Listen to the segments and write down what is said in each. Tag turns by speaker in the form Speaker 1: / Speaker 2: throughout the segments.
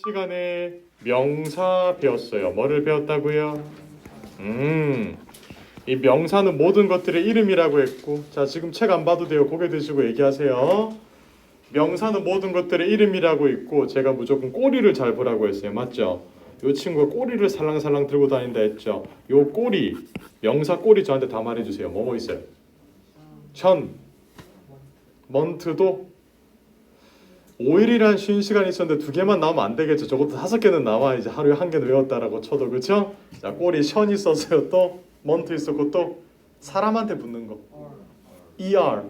Speaker 1: 시간에 명사 배웠어요. 뭐를 배웠다고요? 이 명사는 모든 것들의 이름이라고 했고, 자 지금 책 안 봐도 돼요. 고개 드시고 얘기하세요. 명사는 모든 것들의 이름이라고 있고, 제가 무조건 꼬리를 잘 보라고 했어요. 맞죠? 요 친구가 꼬리를 살랑살랑 들고 다닌다 했죠. 요 꼬리, 명사 꼬리 저한테 다 말해주세요. 뭐뭐 있어요? 천, 먼트도 5일이란 쉬는 시간이 있었는데 2개만 나오면 안 되겠죠. 적어도 5개는 나와 이제 하루에 1개는 외웠다라고 쳐도, 그렇죠? 자, 꼬리 션 있었어요. 또 먼트 있었고, 또 사람한테 붙는 거 ER,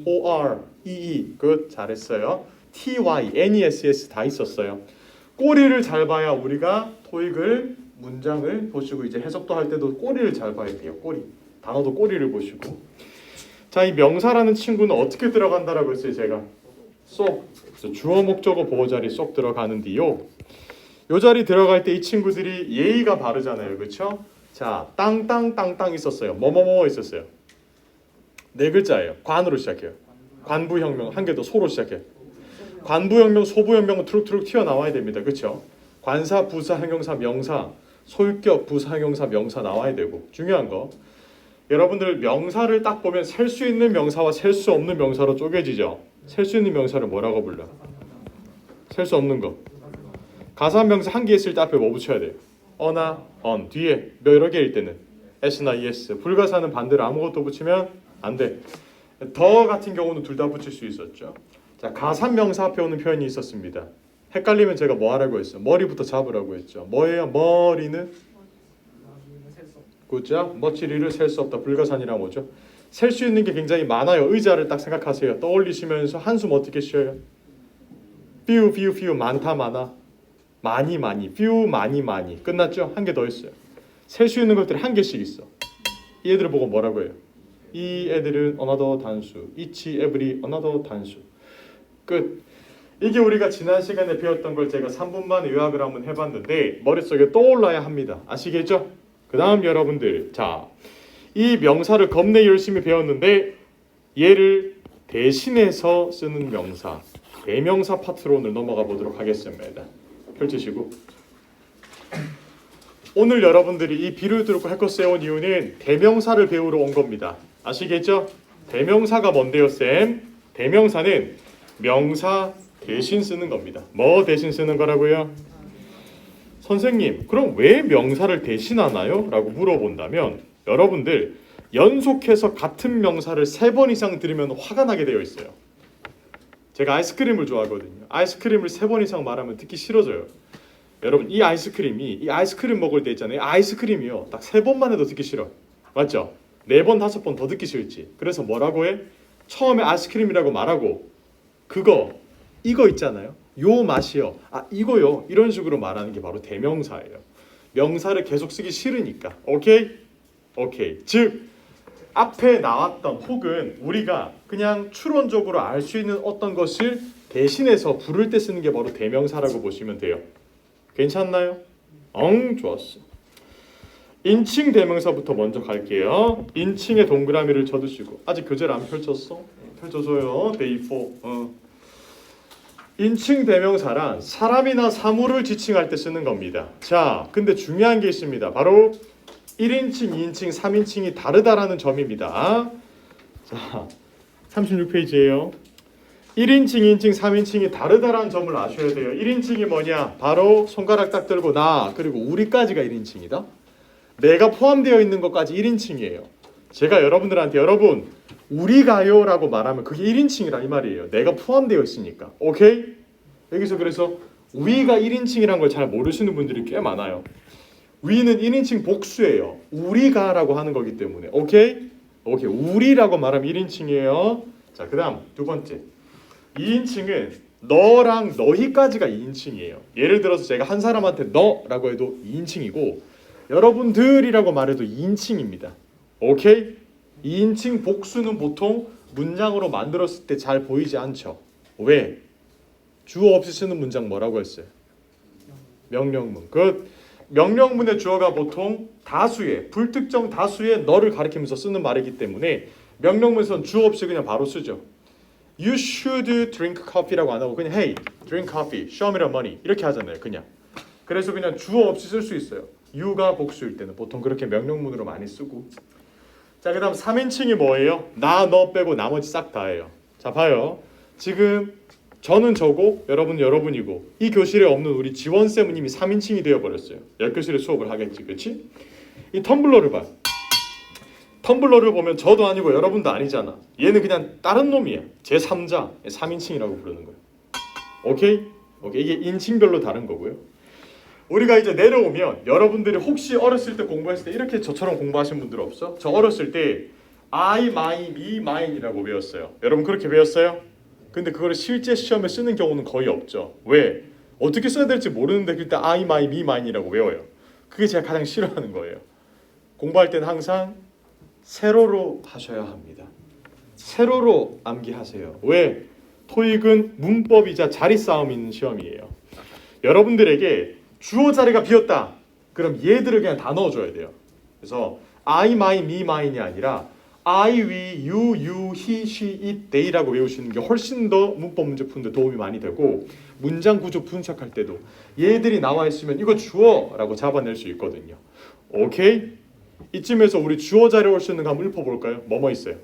Speaker 1: OR, EE. 굿, 잘했어요. TY, NESS 다 있었어요. 꼬리를 잘 봐야 우리가 토익을 문장을 보시고 이제 해석도 할 때도 꼬리를 잘 봐야 돼요. 꼬리. 단어도 꼬리를 보시고. 자, 이 명사라는 친구는 어떻게 들어간다라고 했어요, 제가? 쏙. 주어 목적어 보호 자리 쏙 들어가는데요. 요 자리 들어갈 때 이 친구들이 예의가 바르잖아요. 그렇죠? 자, 땅땅땅땅 있었어요. 뭐뭐뭐 있었어요. 4글자예요. 관으로 시작해요. 관부혁명. 한 개 더 소로 시작해요. 관부혁명, 소부혁명은 트룩트룩 튀어나와야 됩니다. 그렇죠? 관사, 부사, 형용사, 명사, 소유격, 부사, 형용사, 명사 나와야 되고, 중요한 거, 여러분들 명사를 딱 보면 셀 수 있는 명사와 셀 수 없는 명사로 쪼개지죠. 셀 수 있는 명사를 뭐라고 불러? 셀 수 없는 거. 가사명사 한 개 있을 때 앞에 뭐 붙여야 돼요? 어나, on. 뒤에 여러 개일 때는 s나 es. 불가사는 반대로 아무것도 붙이면 안 돼. 더 같은 경우는 둘 다 붙일 수 있었죠. 자, 가사명사 앞에 오는 표현이 있었습니다. 헷갈리면 제가 뭐 하라고 했어요? 머리부터 잡으라고 했죠. 뭐예요? 머리는? 그죠? 멋지리를 셀 수 없다. 불가산이란 뭐죠? 셀 수 있는 게 굉장히 많아요. 의자를 딱 생각하세요. 떠올리시면서 한숨 어떻게 쉬어요? few 많다 많아. 많이 few 많이 끝났죠? 한 개 더 있어요. 셀 수 있는 것들이 한 개씩 있어. 이 애들을 보고 뭐라고 해요? 이 애들은 another 단수. each, every, another 단수. 끝. 이게 우리가 지난 시간에 배웠던 걸 제가 3분 만에 요약을 한번 해봤는데 머릿속에 떠올라야 합니다. 아시겠죠? 그 다음 여러분들, 자, 이 명사를 겁내 열심히 배웠는데 얘를 대신해서 쓰는 명사, 대명사 파트로 오늘 넘어가 보도록 하겠습니다. 펼치시고, 오늘 여러분들이 이 비를 들고 해커스에 온 이유는 대명사를 배우러 온 겁니다. 아시겠죠? 대명사가 뭔데요, 쌤? 대명사는 명사 대신 쓰는 겁니다. 뭐 대신 쓰는 거라고요? 선생님, 그럼 왜 명사를 대신하나요? 라고 물어본다면, 여러분들 연속해서 같은 명사를 3번 이상 들으면 화가 나게 되어 있어요. 제가 아이스크림을 좋아하거든요. 아이스크림을 3번 이상 말하면 듣기 싫어져요. 여러분, 이 아이스크림 먹을 때 있잖아요. 아이스크림이요, 딱 3번만 해도 듣기 싫어. 맞죠? 4번, 5번 더 듣기 싫지. 그래서 뭐라고 해? 처음에 아이스크림이라고 말하고 이거 있잖아요. 요 맛이요. 아, 이거요. 이런 식으로 말하는 게 바로 대명사예요. 명사를 계속 쓰기 싫으니까. 오케이? 즉 앞에 나왔던 혹은 우리가 그냥 추론적으로 알 수 있는 어떤 것을 대신해서 부를 때 쓰는 게 바로 대명사라고 보시면 돼요. 괜찮나요? 좋았어. 인칭 대명사부터 먼저 갈게요. 인칭의 동그라미를 쳐두시고, 아직 교재를 안 펼쳤어? 펼쳐줘요. 데이 4. 인칭 대명사란 사람이나 사물을 지칭할 때 쓰는 겁니다. 자, 근데 중요한 게 있습니다. 바로 1인칭, 2인칭, 3인칭이 다르다라는 점입니다. 자, 36페이지예요. 1인칭, 2인칭, 3인칭이 다르다라는 점을 아셔야 돼요. 1인칭이 뭐냐? 바로 손가락 딱 들고 나, 그리고 우리까지가 1인칭이다. 내가 포함되어 있는 것까지 1인칭이에요. 제가 여러분들한테 여러분 우리가요 라고 말하면 그게 1인칭이라 이 말이에요. 내가 포함되어 있으니까. 오케이? 여기서 그래서 we가 1인칭이란 걸 잘 모르시는 분들이 꽤 많아요. we는 1인칭 복수예요. 우리가 라고 하는 거기 때문에. 오케이? 우리라고 말하면 1인칭이에요. 자, 그 다음 두 번째. 2인칭은 너랑 너희까지가 2인칭이에요. 예를 들어서 제가 한 사람한테 너라고 해도 2인칭이고 여러분들이라고 말해도 2인칭입니다. 오케이? 2인칭 복수는 보통 문장으로 만들었을 때 잘 보이지 않죠. 왜? 주어 없이 쓰는 문장 뭐라고 했어요? 명령문. 그 명령문의 주어가 보통 다수의, 불특정 다수의 너를 가리키면서 쓰는 말이기 때문에 명령문에서는 주어 없이 그냥 바로 쓰죠. You should drink coffee라고 안 하고 그냥 Hey, drink coffee, show me the money 이렇게 하잖아요. 그냥. 그래서 그냥 주어 없이 쓸 수 있어요. you가 복수일 때는 보통 그렇게 명령문으로 많이 쓰고. 자, 그다음 3인칭이 뭐예요? 나, 너 빼고 나머지 싹 다예요. 자, 봐요. 지금 저는 저고 여러분은 여러분이고 이 교실에 없는 우리 지원쌤은 이미 3인칭이 되어버렸어요. 옆교실에 수업을 하겠지. 그렇지? 이 텀블러를 봐. 텀블러를 보면 저도 아니고 여러분도 아니잖아. 얘는 그냥 다른 놈이야. 제3자 3인칭이라고 부르는 거예요. 오케이? 오케이. 이게 인칭별로 다른 거고요. 우리가 이제 내려오면 여러분들이 혹시 어렸을 때 공부했을 때 이렇게 저처럼 공부하신 분들 없어? 저 어렸을 때 I, my, me, mine이라고 배웠어요. 여러분 그렇게 배웠어요? 근데 그거를 실제 시험에 쓰는 경우는 거의 없죠. 왜? 어떻게 써야 될지 모르는데 일단 I, my, me, mine이라고 외워요. 그게 제가 가장 싫어하는 거예요. 공부할 때는 항상 세로로 하셔야 합니다. 세로로 암기하세요. 왜? 토익은 문법이자 자리 싸움 있는 시험이에요. 여러분들에게 주어 자리가 비었다. 그럼 얘들을 그냥 다 넣어줘야 돼요. 그래서 I, my, me, mine이 아니라 I, we, you, he, she, it, they라고 외우시는 게 훨씬 더 문법 문제 푸는데 도움이 많이 되고 문장 구조 분석할 때도 얘들이 나와 있으면 이거 주어라고 잡아낼 수 있거든요. 오케이? 이쯤에서 우리 주어 자리에 올 수 있는 거 한번 읊어볼까요? 뭐뭐 있어요?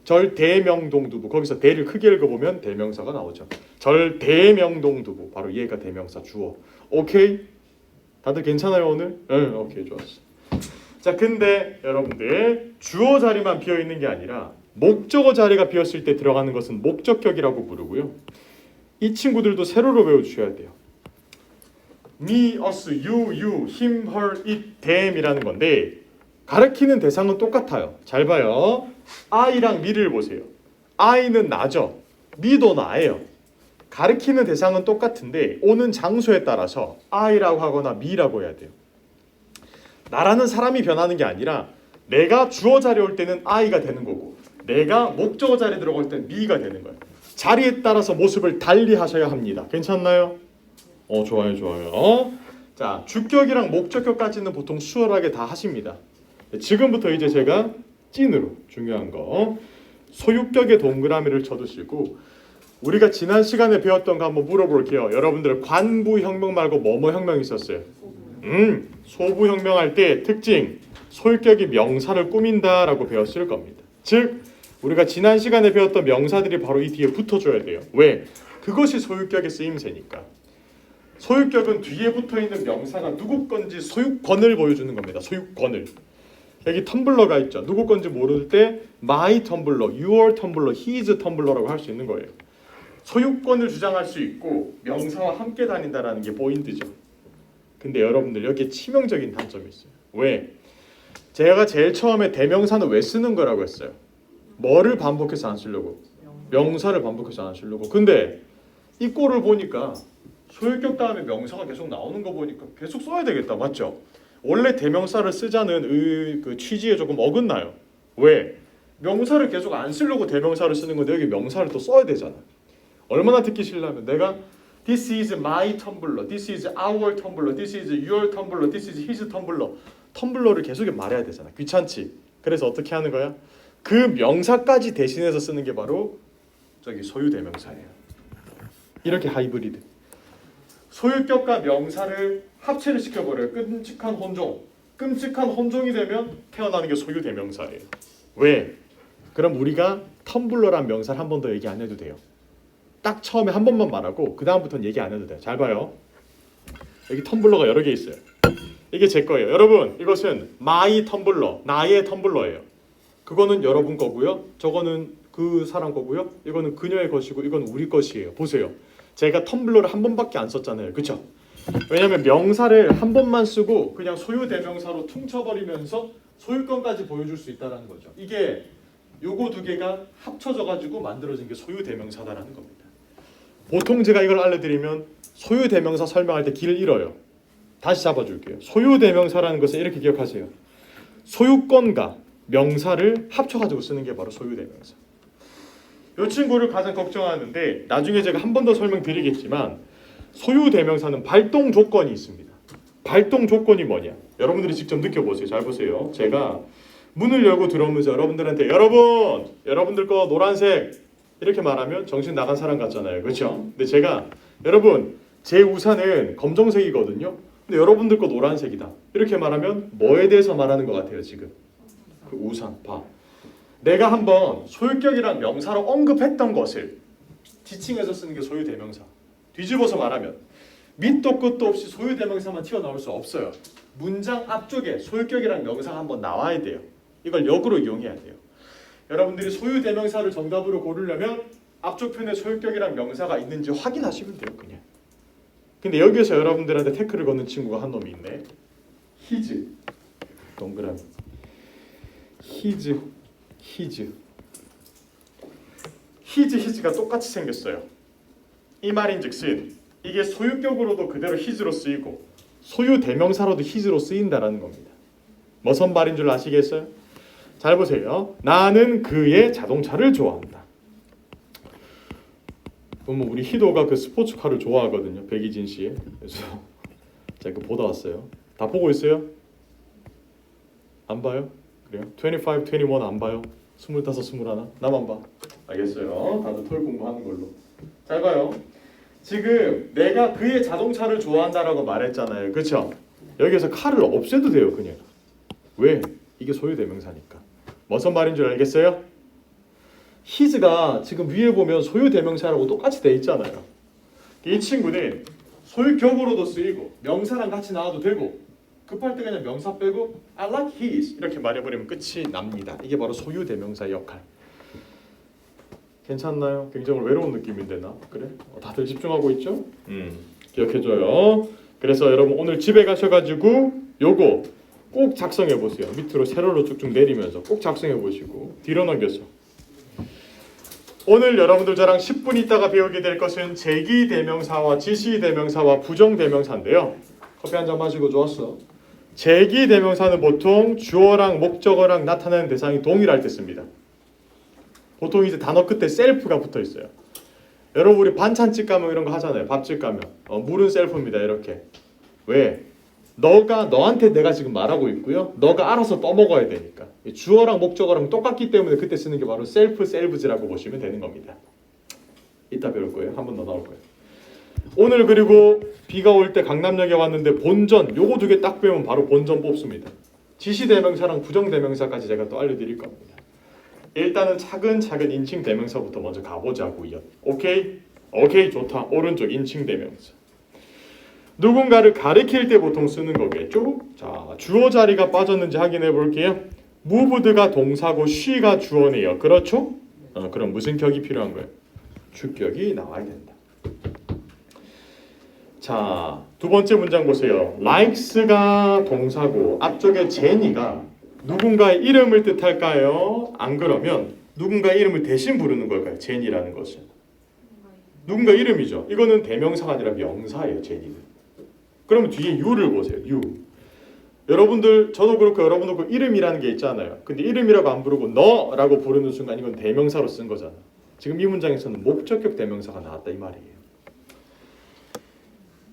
Speaker 1: 절대명동두부. 거기서 대를 크게 읽어보면 대명사가 나오죠. 절대명동두부. 바로 얘가 대명사 주어. 오케이? 다들 괜찮아요 오늘? 응, 오케이 좋았어. 자, 근데 여러분들 주어 자리만 비어 있는 게 아니라 목적어 자리가 비었을 때 들어가는 것은 목적격이라고 부르고요. 이 친구들도 세로로 외워주셔야 돼요. me, us, you, him, her, it, them이라는 건데 가리키는 대상은 똑같아요. 잘 봐요. I랑 me를 보세요. I는 나죠. me도 나예요. 가리키는 대상은 똑같은데 오는 장소에 따라서 I라고 하거나 me라고 해야 돼요. 나라는 사람이 변하는 게 아니라 내가 주어 자리에 올 때는 I가 되는 거고 내가 목적어 자리에 들어갈 때는 me가 되는 거예요. 자리에 따라서 모습을 달리 하셔야 합니다. 괜찮나요? 좋아요. 자, 주격이랑 목적격까지는 보통 수월하게 다 하십니다. 지금부터 이제 제가 찐으로 중요한 거 소유격의 동그라미를 쳐두시고 우리가 지난 시간에 배웠던 거 한번 물어볼게요. 여러분들 관부혁명 말고 뭐뭐 혁명 있었어요? 소부혁명할 때 특징 소유격이 명사를 꾸민다라고 배웠을 겁니다. 즉 우리가 지난 시간에 배웠던 명사들이 바로 이 뒤에 붙어줘야 돼요. 왜? 그것이 소유격의 쓰임새니까. 소유격은 뒤에 붙어있는 명사가 누구 건지 소유권을 보여주는 겁니다. 소유권을. 여기 텀블러가 있죠. 누구 건지 모를 때 my 텀블러, your 텀블러, his 텀블러라고 할 수 있는 거예요. 소유권을 주장할 수 있고 명사와 함께 다닌다라는 게 포인트죠. 근데 여러분들 여기에 치명적인 단점이 있어요. 왜? 제가 제일 처음에 대명사는 왜 쓰는 거라고 했어요. 뭐를 반복해서 안 쓰려고? 명사를 반복해서 안 쓰려고. 근데 이 꼴을 보니까 소유격 다음에 명사가 계속 나오는 거 보니까 계속 써야 되겠다. 맞죠? 원래 대명사를 쓰자는 그 취지에 조금 어긋나요. 왜? 명사를 계속 안 쓰려고 대명사를 쓰는 건데 여기 명사를 또 써야 되잖아. 얼마나 듣기 싫냐면 내가 This is my 텀블러, This is our 텀블러, This is your 텀블러, This is his 텀블러. 텀블러를 계속 말해야 되잖아. 귀찮지? 그래서 어떻게 하는 거야? 그 명사까지 대신해서 쓰는 게 바로 저기 소유 대명사예요. 이렇게 하이브리드. 소유격과 명사를 합체를 시켜버려요. 끔찍한 혼종. 끔찍한 혼종이 되면 태어나는 게 소유 대명사예요. 왜? 그럼 우리가 텀블러란 명사를 한 번 더 얘기 안 해도 돼요. 딱 처음에 한 번만 말하고 그 다음부터는 얘기 안 해도 돼요. 잘 봐요. 여기 텀블러가 여러 개 있어요. 이게 제 거예요. 여러분 이것은 my 텀블러, 나의 텀블러예요. 그거는 여러분 거고요. 저거는 그 사람 거고요. 이거는 그녀의 것이고 이건 우리 것이에요. 보세요. 제가 텀블러를 한 번밖에 안 썼잖아요. 그렇죠? 왜냐하면 명사를 한 번만 쓰고 그냥 소유 대명사로 퉁쳐버리면서 소유권까지 보여줄 수 있다는 거죠. 이게 요거 두 개가 합쳐져 가지고 만들어진 게 소유 대명사다라는 겁니다. 보통 제가 이걸 알려드리면 소유 대명사 설명할 때 길을 잃어요. 다시 잡아줄게요. 소유 대명사라는 것은 이렇게 기억하세요. 소유권과 명사를 합쳐가지고 쓰는 게 바로 소유 대명사. 이 친구를 가장 걱정하는데 나중에 제가 한 번 더 설명드리겠지만 소유 대명사는 발동 조건이 있습니다. 발동 조건이 뭐냐? 여러분들이 직접 느껴보세요. 잘 보세요. 제가 문을 열고 들어오면서 여러분들한테 여러분들 거 노란색 이렇게 말하면 정신 나간 사람 같잖아요. 그렇죠? 근데 제가 여러분 제 우산은 검정색이거든요. 근데 여러분들 거 노란색이다. 이렇게 말하면 뭐에 대해서 말하는 것 같아요, 지금? 그 우산, 봐. 내가 한번 소유격이랑 명사로 언급했던 것을 지칭해서 쓰는 게 소유대명사. 뒤집어서 말하면 밑도 끝도 없이 소유대명사만 튀어나올 수 없어요. 문장 앞쪽에 소유격이랑 명사가 한번 나와야 돼요. 이걸 역으로 이용해야 돼요. 여러분들이 소유대명사를 정답으로 고르려면 앞쪽 편에 소유격이랑 명사가 있는지 확인하시면 돼요, 그냥. 근데 여기에서 여러분들한테 태클을 거는 친구가 한 놈이 있네. his 동그라미. his가 똑같이 생겼어요. 이 말인즉슨 이게 소유격으로도 그대로 his로 쓰이고 소유 대명사로도 his로 쓰인다라는 겁니다. 무슨 말인 줄 아시겠어요? 잘 보세요. 나는 그의 자동차를 좋아한다. 그럼 우리 희도가 그 스포츠카를 좋아하거든요. 백이진 씨. 그래서 제가 그 보다 왔어요. 다 보고 있어요? 안 봐요? 그래요? 25, 21 안 봐요? 25, 21 나만 봐. 알겠어요. 다들 토익 공부하는 걸로. 잘 봐요. 지금 내가 그의 자동차를 좋아한다라고 말했잖아요. 그렇죠? 여기에서 칼을 없애도 돼요. 그냥. 왜? 이게 소유대명사니까. 무슨 말인 줄 알겠어요? his가 지금 위에 보면 소유대명사라고 똑같이 돼 있잖아요. 이 친구는 소유격으로도 쓰이고 명사랑 같이 나와도 되고 급할 때 그냥 명사 빼고 I like his 이렇게 말해버리면 끝이 납니다. 이게 바로 소유대명사의 역할. 괜찮나요? 굉장히 외로운 느낌인데 나 그래? 다들 집중하고 있죠? 기억해줘요. 그래서 여러분 오늘 집에 가셔가지고 요거 꼭 작성해 보세요. 밑으로 세로로 쭉쭉 내리면서 꼭 작성해 보시고 뒤로 넘겨서 오늘 여러분들 저랑 10분 있다가 배우게 될 것은 제기대명사와 지시대명사와 부정대명사인데요. 커피 한 잔 마시고 좋았어. 제기대명사는 보통 주어랑 목적어랑 나타나는 대상이 동일할 때 씁니다. 보통 이제 단어 끝에 셀프가 붙어 있어요. 여러분 우리 반찬집 가면 이런 거 하잖아요. 밥집 가면 물은 셀프입니다. 이렇게. 왜? 너가 너한테 내가 지금 말하고 있고요. 너가 알아서 떠먹어야 되니까. 주어랑 목적어랑 똑같기 때문에 그때 쓰는 게 바로 셀프즈라고 보시면 되는 겁니다. 이따 배울 거예요. 한 번 더 나올 거예요. 오늘 그리고 비가 올 때 강남역에 왔는데 본전 요거 두 개 딱 배우면 바로 본전 뽑습니다. 지시대명사랑 부정대명사까지 제가 또 알려드릴 겁니다. 일단은 차근차근 인칭대명사부터 먼저 가보자고요. 오케이? 오케이 좋다. 오른쪽 인칭대명사. 누군가를 가리킬 때 보통 쓰는 거겠죠? 자, 주어 자리가 빠졌는지 확인해 볼게요. moved가 동사고 she가 주어네요. 그렇죠? 그럼 무슨 격이 필요한 거예요? 주격이 나와야 된다. 자, 두 번째 문장 보세요. likes가 동사고 앞쪽에 제니가 누군가의 이름을 뜻할까요? 안 그러면 누군가의 이름을 대신 부르는 걸까요? 제니라는 것은. 누군가 이름이죠. 이거는 대명사가 아니라 명사예요. 제니는. 그러면 뒤에 you를 보세요. you. 여러분들 저도 그렇고 여러분도 그 이름이라는 게 있잖아요. 근데 이름이라고 안 부르고 너라고 부르는 순간 이건 대명사로 쓴 거잖아. 지금 이 문장에서는 목적격 대명사가 나왔다 이 말이에요.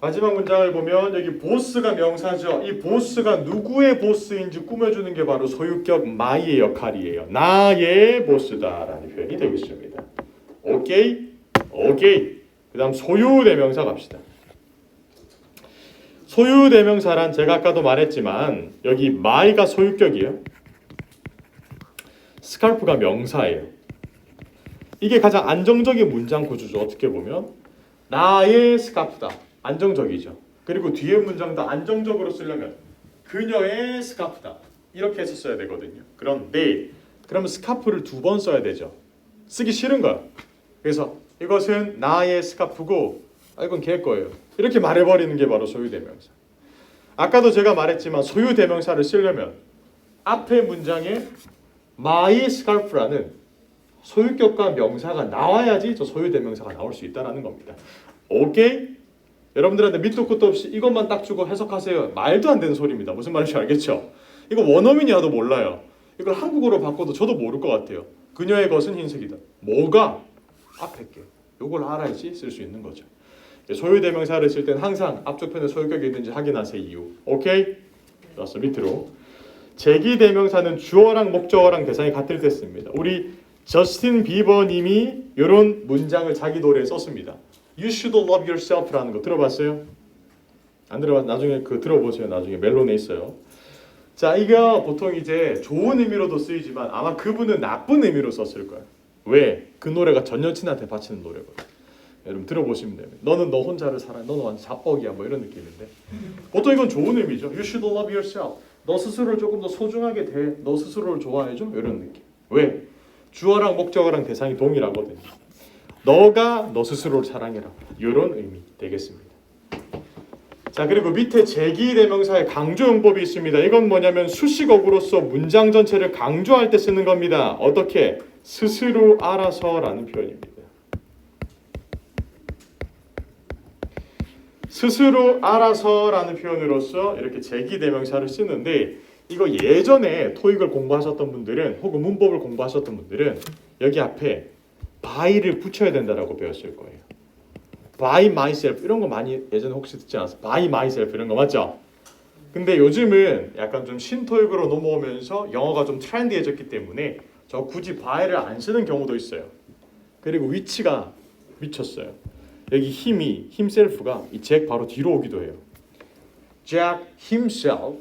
Speaker 1: 마지막 문장을 보면 여기 보스가 명사죠. 이 보스가 누구의 보스인지 꾸며주는 게 바로 소유격 my의 역할이에요. 나의 보스다라는 표현이 되겠습니다. 오케이? 오케이. 그 다음 소유대명사 갑시다. 소유대명사란 제가 아까도 말했지만 여기 my가 소유격이에요. 스카프가 명사예요. 이게 가장 안정적인 문장 구조죠. 어떻게 보면 나의 스카프다. 안정적이죠. 그리고 뒤에 문장도 안정적으로 쓰려면 그녀의 스카프다. 이렇게 해서 써야 되거든요. 그런데 그러면 스카프를 두 번 써야 되죠. 쓰기 싫은 거야. 그래서 이것은 나의 스카프고 이건 걔 거예요. 이렇게 말해버리는 게 바로 소유대명사. 아까도 제가 말했지만 소유대명사를 쓰려면 앞에 문장에 my scarf라는 소유격과 명사가 나와야지 저 소유대명사가 나올 수 있다는 겁니다. 오케이? 여러분들한테 밑도 끝도 없이 이것만 딱 주고 해석하세요. 말도 안 되는 소리입니다. 무슨 말인지 알겠죠? 이거 원어민이라도 몰라요. 이걸 한국어로 바꿔도 저도 모를 것 같아요. 그녀의 것은 흰색이다. 뭐가? 앞에 게. 이걸 알아야지 쓸 수 있는 거죠. 소유대명사를 쓸 때는 항상 앞쪽 편에 소유격이 있는지 확인하세요. 이유. 오케이? 좋았어. 밑으로. 제기대명사는 주어랑 목적어랑 대상이 같을 때 씁니다. 우리 저스틴 비버님이 이런 문장을 자기 노래에 썼습니다. You should love yourself라는 거 들어봤어요? 안 들어봤? 나중에 그 들어보세요. 나중에 멜론에 있어요. 자, 이거 보통 이제 좋은 의미로도 쓰이지만 아마 그분은 나쁜 의미로 썼을 거예요. 왜? 그 노래가 전 여친한테 바치는 노래거든요. 여러분 들어보시면 돼요. 너는 너 혼자를 사랑해. 너는 완전 자뻑이야. 뭐 이런 느낌인데 보통 이건 좋은 의미죠. You should love yourself. 너 스스로를 조금 더 소중하게 대. 너 스스로를 좋아해줘. 이런 느낌. 왜? 주어랑 목적어랑 대상이 동일하거든요. 너가 너 스스로를 사랑해라. 이런 의미 되겠습니다. 자, 그리고 밑에 제기대명사의 강조용법이 있습니다. 이건 뭐냐면 수식어구로서 문장 전체를 강조할 때 쓰는 겁니다. 어떻게? 스스로 알아서라는 표현입니다. 스스로 알아서라는 표현으로서 이렇게 제기대명사를 쓰는데 이거 예전에 토익을 공부하셨던 분들은 혹은 문법을 공부하셨던 분들은 여기 앞에 by를 붙여야 된다라고 배웠을 거예요. by myself 이런 거 많이 예전에 혹시 듣지 않았어요? by myself 이런 거 맞죠? 근데 요즘은 약간 좀 신토익으로 넘어오면서 영어가 좀 트렌디해졌기 때문에 저 굳이 by를 안 쓰는 경우도 있어요. 그리고 위치가 미쳤어요. 여기 힘이 himself가 이 잭 바로 뒤로 오기도 해요. Jack himself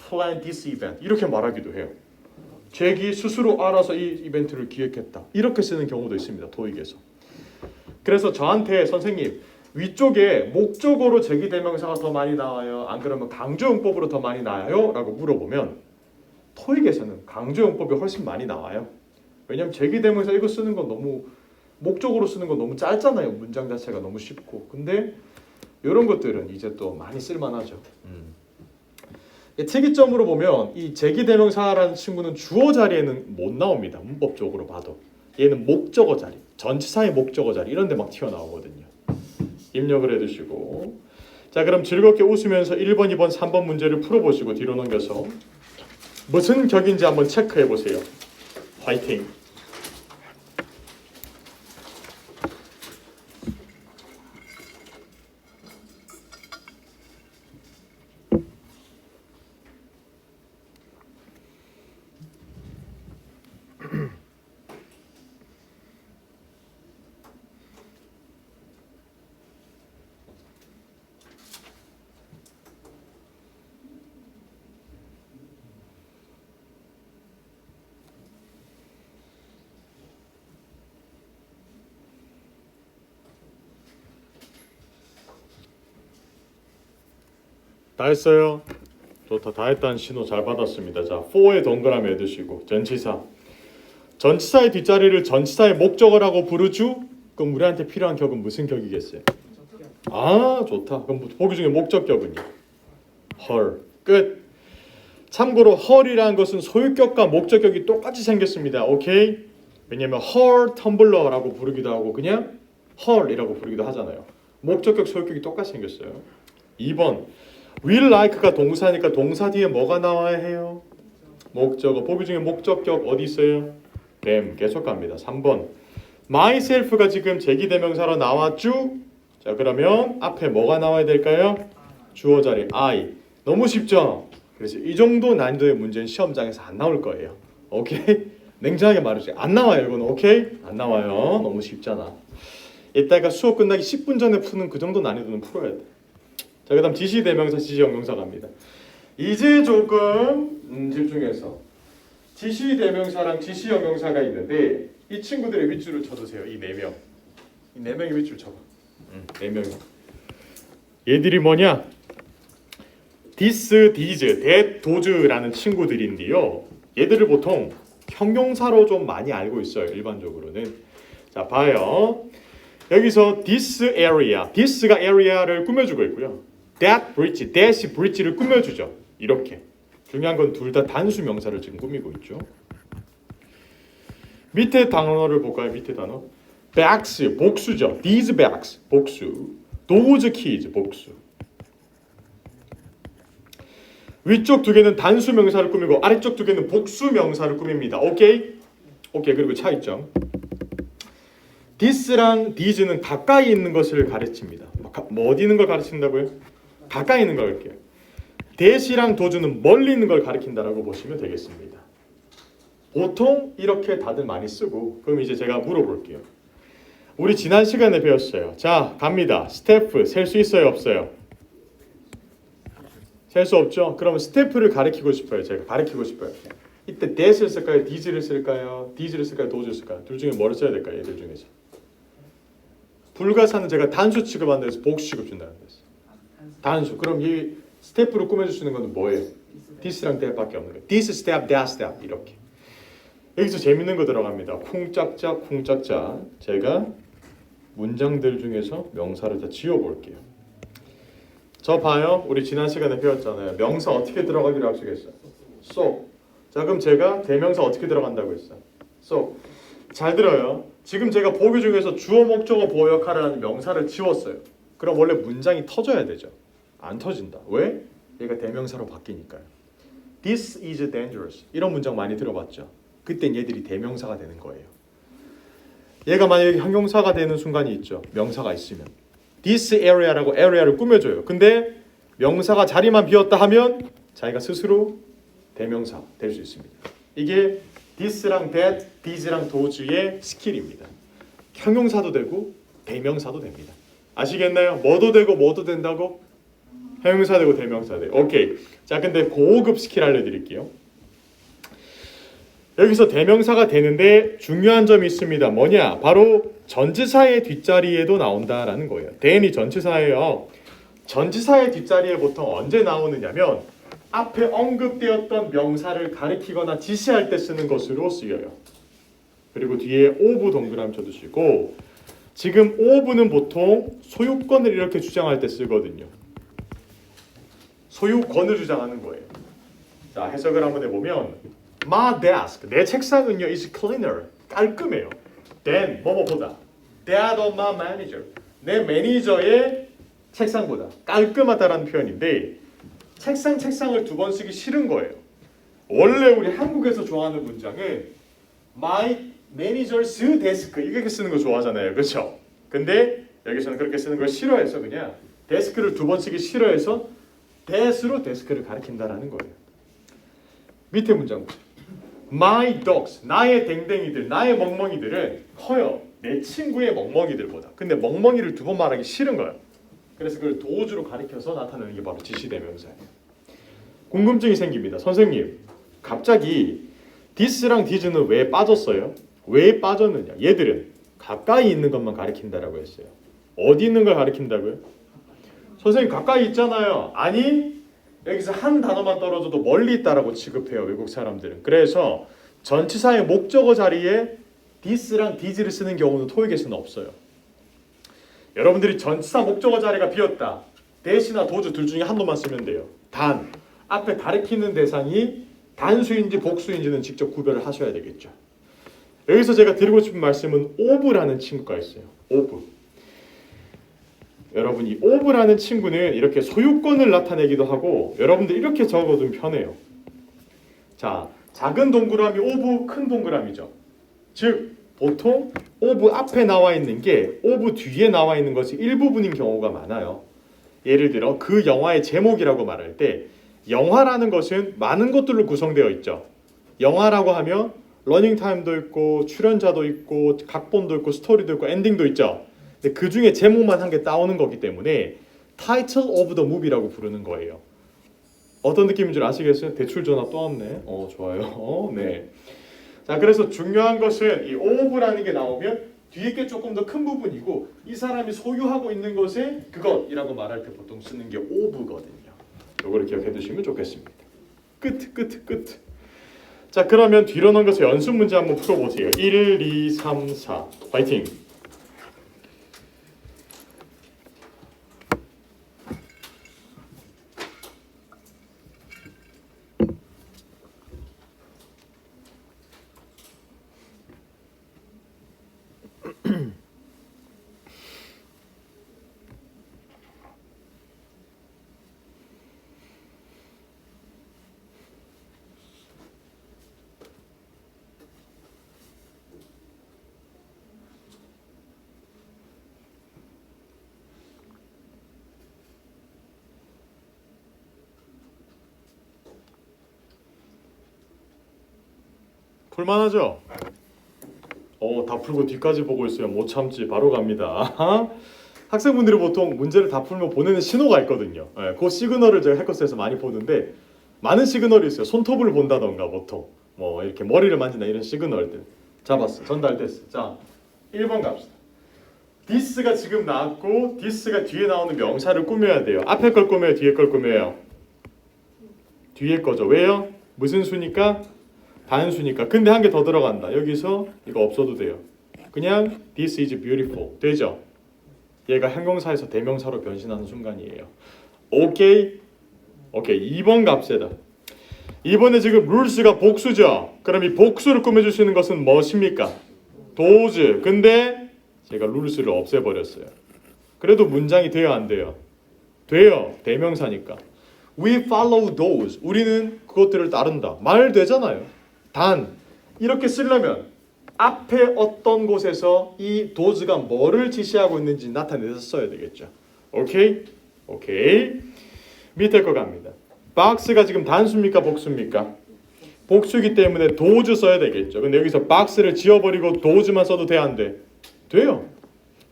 Speaker 1: planned this event 이렇게 말하기도 해요. 잭이 스스로 알아서 이 이벤트를 기획했다. 이렇게 쓰는 경우도 있습니다. 토익에서. 그래서 저한테 선생님 위쪽에 목적어로 제기대명사가 더 많이 나와요? 안 그러면 강조용법으로 더 많이 나와요? 라고 물어보면 토익에서는 강조용법이 훨씬 많이 나와요. 왜냐하면 제기대명사 이거 쓰는 건 너무 목적으로 쓰는 건 너무 짧잖아요. 문장 자체가 너무 쉽고. 근데 이런 것들은 이제 또 많이 쓸만하죠. 특이점으로 보면 이 제기대명사라는 친구는 주어 자리에는 못 나옵니다. 문법적으로 봐도. 얘는 목적어 자리, 전치사의 목적어 자리 이런 데 막 튀어나오거든요. 입력을 해두시고 자, 그럼 즐겁게 웃으면서 1번, 2번, 3번 문제를 풀어보시고 뒤로 넘겨서 무슨 격인지 한번 체크해보세요. 화이팅! 다 했어요? 좋다. 다 했다는 신호 잘 받았습니다. 자, 4에 동그라미 해두시고 전치사. 전치사의 뒷자리를 전치사의 목적어라고 부르죠? 그럼 우리한테 필요한 격은 무슨 격이겠어요? 아, 좋다. 그럼 보기 중에 목적격은요? her. 끝. 참고로 her이라는 것은 소유격과 목적격이 똑같이 생겼습니다. 오케이? 왜냐면 her 텀블러라고 부르기도 하고 그냥 her이라고 부르기도 하잖아요. 목적격, 소유격이 똑같이 생겼어요. 2번. will like가 동사니까 동사 뒤에 뭐가 나와야 해요? 목적어. 보기 중에 목적격 어디 있어요? them. 계속 갑니다. 3번. myself가 지금 제기대명사로 나왔죠? 자, 그러면 앞에 뭐가 나와야 될까요? 주어 자리 I. 너무 쉽죠? 그래서 이 정도 난이도의 문제는 시험장에서 안 나올 거예요. 오케이? 냉정하게 말해주세요. 안 나와요. 이거는 오케이? 안 나와요. 너무 쉽잖아. 이따가 수업 끝나기 10분 전에 푸는 그 정도 난이도는 풀어야 돼. 자, 그 다음 지시대명사, 지시형용사 갑니다. 이제 조금 집중해서 지시대명사랑 지시형용사가 있는데 이 친구들의 밑줄을 쳐주세요. 이 4명. 이 4명의 밑줄 쳐봐. 4명이. 얘들이 뭐냐? this, these, that, those라는 친구들인데요. 얘들을 보통 형용사로 좀 많이 알고 있어요. 일반적으로는. 자, 봐요. 여기서 this area, this가 area를 꾸며주고 있고요. that bridge, that이 bridge를 꾸며주죠. 이렇게. 중요한 건 둘 다 단수 명사를 지금 꾸미고 있죠. 밑에 단어를 볼까요? 밑에 단어. bags, 복수죠. these bags, 복수. those keys, 복수. 위쪽 2개는 단수 명사를 꾸미고 아래쪽 2개는 복수 명사를 꾸밉니다. 오케이? 오케이. 그리고 차이점. this랑 these는 가까이 있는 것을 가르칩니다. 뭐 어디 있는 걸 가르친다고요? 가까이 있는 걸 가르쳐요. that이랑 those는 멀리 있는 걸 가리킨다라고 보시면 되겠습니다. 보통 이렇게 다들 많이 쓰고 그럼 이제 제가 물어볼게요. 우리 지난 시간에 배웠어요. 자, 갑니다. 스태프 셀 수 있어요, 없어요? 셀 수 없죠? 그러면 스태프를 가리키고 싶어요. 제가 가리키고 싶어요. 이때 that을 쓸까요? thes를 쓸까요? thes를 쓸까요? those를 쓸까요? 둘 중에 뭐를 써야 될까요? 얘들 중에서. 불가사는 제가 단수 취급한다 해서 복수 취급 준다는 거였어요. 단수. 그럼 이 스태프로 꾸며줄 수 있는 건 뭐예요? this랑 that밖에 없는 거예요. this step, that step 이렇게. 여기서 재밌는 거 들어갑니다. 쿵짝짝 쿵짝짝. 제가 문장들 중에서 명사를 다 지워볼게요. 저 봐요. 우리 지난 시간에 배웠잖아요. 명사 어떻게 들어가기로 약속했어요? so. 자, 그럼 제가 대명사 어떻게 들어간다고 했어요? so. 잘 들어요. 지금 제가 보기 중에서 주어, 목적어, 보어 역할을 하는 명사를 지웠어요. 그럼 원래 문장이 터져야 되죠. 안 터진다. 왜? 얘가 대명사로 바뀌니까요. This is dangerous. 이런 문장 많이 들어봤죠. 그땐 얘들이 대명사가 되는 거예요. 얘가 만약에 형용사가 되는 순간이 있죠. 명사가 있으면. This area라고 area를 꾸며줘요. 근데 명사가 자리만 비웠다 하면 자기가 스스로 대명사 될 수 있습니다. 이게 this랑 that, these랑 those의 스킬입니다. 형용사도 되고 대명사도 됩니다. 아시겠나요? 뭐도 되고 뭐도 된다고? 형용사 되고 대명사 돼. 오케이. 자, 근데 고급 스킬 알려드릴게요. 여기서 대명사가 되는데 중요한 점이 있습니다. 뭐냐? 바로 전치사의 뒷자리에도 나온다라는 거예요. then이 전치사예요. 전치사의 뒷자리에 보통 언제 나오느냐면 앞에 언급되었던 명사를 가리키거나 지시할 때 쓰는 것으로 쓰여요. 그리고 뒤에 of 동그라미 쳐두시고 지금 of는 보통 소유권을 이렇게 주장할 때 쓰거든요. 소유권을 주장하는 거예요. 자, 해석을 한번 해보면 My desk, 내 책상은요 is cleaner, 깔끔해요. than 뭐뭐보다 that of my manager, 내 매니저의 책상보다 깔끔하다라는 표현인데 책상을 두 번 쓰기 싫은 거예요. 원래 우리 한국에서 좋아하는 문장은 My manager's desk 이렇게 쓰는 거 좋아하잖아요. 그렇죠? 근데 여기서는 그렇게 쓰는 걸 싫어해서 그냥 데스크를 두 번 쓰기 싫어해서 that으로 데스크를 가리킨다라는 거예요. 밑에 문장 보세요. My dogs, 나의 댕댕이들, 나의 멍멍이들은 커요. 내 친구의 멍멍이들보다. 근데 멍멍이를 두 번 말하기 싫은 거예요. 그래서 그걸 도주로 가리켜서 나타내는 게 바로 지시대명사예요. 궁금증이 생깁니다. 선생님, 갑자기 this랑 this는 왜 빠졌어요? 왜 빠졌느냐? 얘들은 가까이 있는 것만 가리킨다라고 했어요. 어디 있는 걸 가리킨다고요? 선생님, 가까이 있잖아요. 아니, 여기서 한 단어만 떨어져도 멀리 있다라고 취급해요. 외국 사람들은. 그래서 전치사의 목적어 자리에 this랑 this를 쓰는 경우는 토익에서는 없어요. 여러분들이 전치사 목적어 자리가 비었다. that이나 those 둘 중에 한 놈만 쓰면 돼요. 단, 앞에 가리키는 대상이 단수인지 복수인지는 직접 구별을 하셔야 되겠죠. 여기서 제가 드리고 싶은 말씀은 of라는 친구가 있어요. of. 여러분, 이 of라는 친구는 이렇게 소유권을 나타내기도 하고 여러분들 이렇게 적어두면 편해요. 자, 작은 동그라미 of, 큰 동그라미죠. 즉 보통 of 앞에 나와 있는 게 of 뒤에 나와 있는 것이 일부분인 경우가 많아요. 예를 들어 그 영화의 제목이라고 말할 때 영화라는 것은 많은 것들로 구성되어 있죠. 영화라고 하면 러닝타임도 있고 출연자도 있고 각본도 있고 스토리도 있고 엔딩도 있죠. 근데 그 중에 제목만 한 개 따오는 거기 때문에 Title of the Movie라고 부르는 거예요. 어떤 느낌인 줄 아시겠어요? 대출 전화 또 왔네. 좋아요. 네. 자, 그래서 중요한 것은 이 of라는 게 나오면 뒤에 게 조금 더 큰 부분이고 이 사람이 소유하고 있는 것에 그것이라고 말할 때 보통 쓰는 게 of거든요. 요거를 기억해 두시면 좋겠습니다. 끝. 자, 그러면 뒤로 넘겨서 연습 문제 한번 풀어보세요. 1, 2, 3, 4. 파이팅! 풀만하죠? 다 풀고 뒤까지 보고 있어요. 못 참지. 바로 갑니다. 학생분들이 보통 문제를 다 풀면 보내는 신호가 있거든요. 그 시그널을 제가 해커스에서 많이 보는데 많은 시그널이 있어요. 손톱을 본다던가 보통 뭐 이렇게 머리를 만진다 이런 시그널들 잡았어. 전달됐어. 자, 1번 갑시다. this가 지금 나왔고 this가 뒤에 나오는 명사를 꾸며야 돼요. 앞에 걸 꾸며요? 뒤에 걸 꾸며요? 뒤에 거죠. 왜요? 무슨 수니까? 단수니까. 근데 한 개 더 들어간다. 여기서 이거 없어도 돼요. 그냥 this is beautiful 되죠? 얘가 형용사에서 대명사로 변신하는 순간이에요. 오케이? 오케이. 2번 갑시다. 이번에 지금 rules가 복수죠? 그럼 이 복수를 꾸며줄 수 있는 것은 무엇입니까? those. 근데 제가 rules를 없애버렸어요. 그래도 문장이 돼요? 안 돼요? 돼요. 대명사니까. We follow those. 우리는 그것들을 따른다. 말 되잖아요. 단 이렇게 쓰려면 앞에 어떤 곳에서 이 those가 뭐를 지시하고 있는지 나타내서 써야 되겠죠. 오케이? 오케이. 밑에 거 갑니다. box가 지금 단수입니까? 복수입니까? 복수이기 때문에 those 써야 되겠죠. 근데 여기서 box를 지워버리고 those만 써도 돼? 안 돼? 돼요.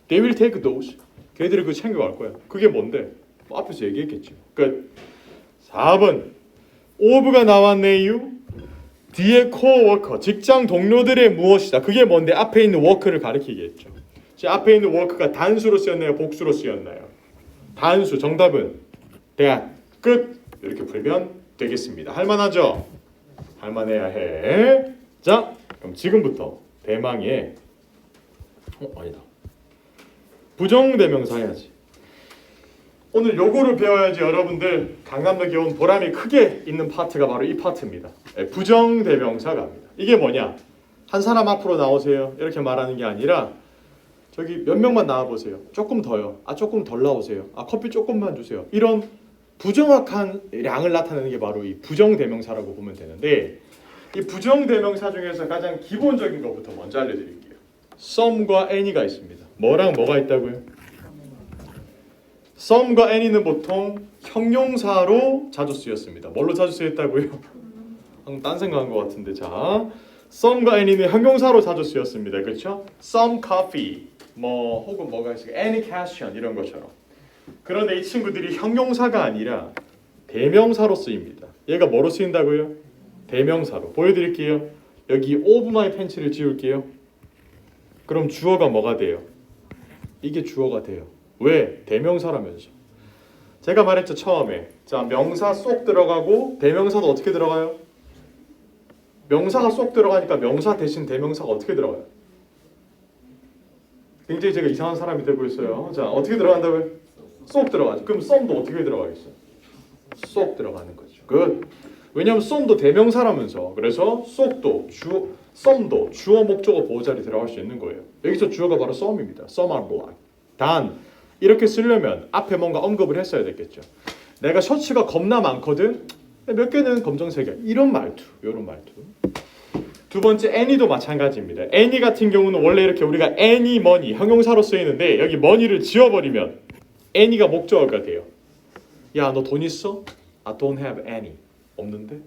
Speaker 1: They will take those. 걔들이 그거 챙겨갈 거야. 그게 뭔데? 뭐 앞에서 얘기했겠지. 끝. 4번. of가 나왔네요. 뒤에 coworker, 직장 동료들의 무엇이다. 그게 뭔데? 앞에 있는 work를 가리키겠죠. 앞에 있는 work가 단수로 쓰였나요? 복수로 쓰였나요? 단수. 정답은 that. 끝. 이렇게 풀면 되겠습니다. 할만하죠? 할만해야 해. 자, 그럼 지금부터 대망의 아니다. 부정대명사 해야지. 오늘 요거를 배워야지 여러분들 강남역에 온 보람이 크게 있는 파트가 바로 이 파트입니다. 부정대명사 갑니다. 이게 뭐냐? 한 사람 앞으로 나오세요. 이렇게 말하는 게 아니라 저기 몇 명만 나와보세요. 조금 더요. 조금 덜 나오세요. 커피 조금만 주세요. 이런 부정확한 량을 나타내는 게 바로 이 부정대명사라고 보면 되는데 이 부정대명사 중에서 가장 기본적인 것부터 먼저 알려드릴게요. some과 any가 있습니다. 뭐랑 뭐가 있다고요? some과 any는 보통 형용사로 자주 쓰였습니다. 뭘로 자주 쓰였다고요? 딴 생각한 것 같은데. 자, some과 any는 형용사로 자주 쓰였습니다. 그렇죠? some coffee, 뭐 혹은 뭐가 있어요? any question 이런 것처럼. 그런데 이 친구들이 형용사가 아니라 대명사로 쓰입니다. 얘가 뭐로 쓰인다고요? 대명사로. 보여드릴게요. 여기 of my 팬츠를 지울게요. 그럼 주어가 뭐가 돼요? 이게 주어가 돼요. 왜? 대명사라면서. 제가 말했죠 처음에. 자, 명사 쏙 들어가고 대명사도 어떻게 들어가요? 명사가 쏙 들어가니까 명사 대신 대명사가 어떻게 들어가요? 굉장히 제가 이상한 사람이 되고 있어요. 자, 어떻게 들어간다고요? 쏙 들어가죠. 그럼 some도 어떻게 들어가겠어요? 쏙 들어가는 거죠. 끝. 왜냐하면 some도 대명사라면서. 그래서 쏙도 some도 주어 목적어 보호자리 들어갈 수 있는 거예요. 여기서 주어가 바로 some입니다. some are black. 단 이렇게 쓰려면 앞에 뭔가 언급을 했어야 됐겠죠. 내가 셔츠가 겁나 많거든. 몇 개는 검정색이야. 이런 말투, 이런 말투. 두 번째 any도 마찬가지입니다. any 같은 경우는 원래 이렇게 우리가 any, money 형용사로 쓰이는데 여기 money를 지워버리면 any가 목적어가 돼요. 야, 너 돈 있어? I don't have any. 없는데?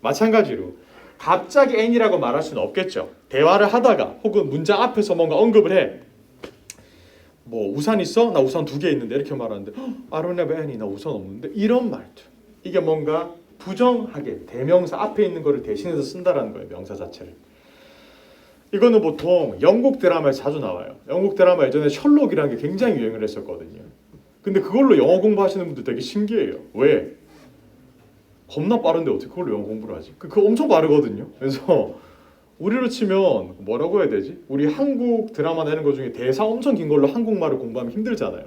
Speaker 1: 마찬가지로 갑자기 any라고 말할 수는 없겠죠. 대화를 하다가 혹은 문장 앞에서 뭔가 언급을 해. 뭐 우산 있어? 나 우산 2개 있는데 이렇게 말하는데 I don't have any. 나 우산 없는데 이런 말투. 이게 뭔가 부정하게 대명사 앞에 있는 거를 대신해서 쓴다라는 거예요. 명사 자체를. 이거는 보통 영국 드라마에 자주 나와요. 영국 드라마 예전에 셜록이라는 게 굉장히 유행을 했었거든요. 근데 그걸로 영어 공부하시는 분들 되게 신기해요. 왜? 겁나 빠른데 어떻게 그걸로 영어 공부를 하지? 그거 엄청 빠르거든요. 그래서 우리로 치면 뭐라고 해야 되지? 우리 한국 드라마 내는 것 중에 대사 엄청 긴 걸로 한국말을 공부하면 힘들잖아요.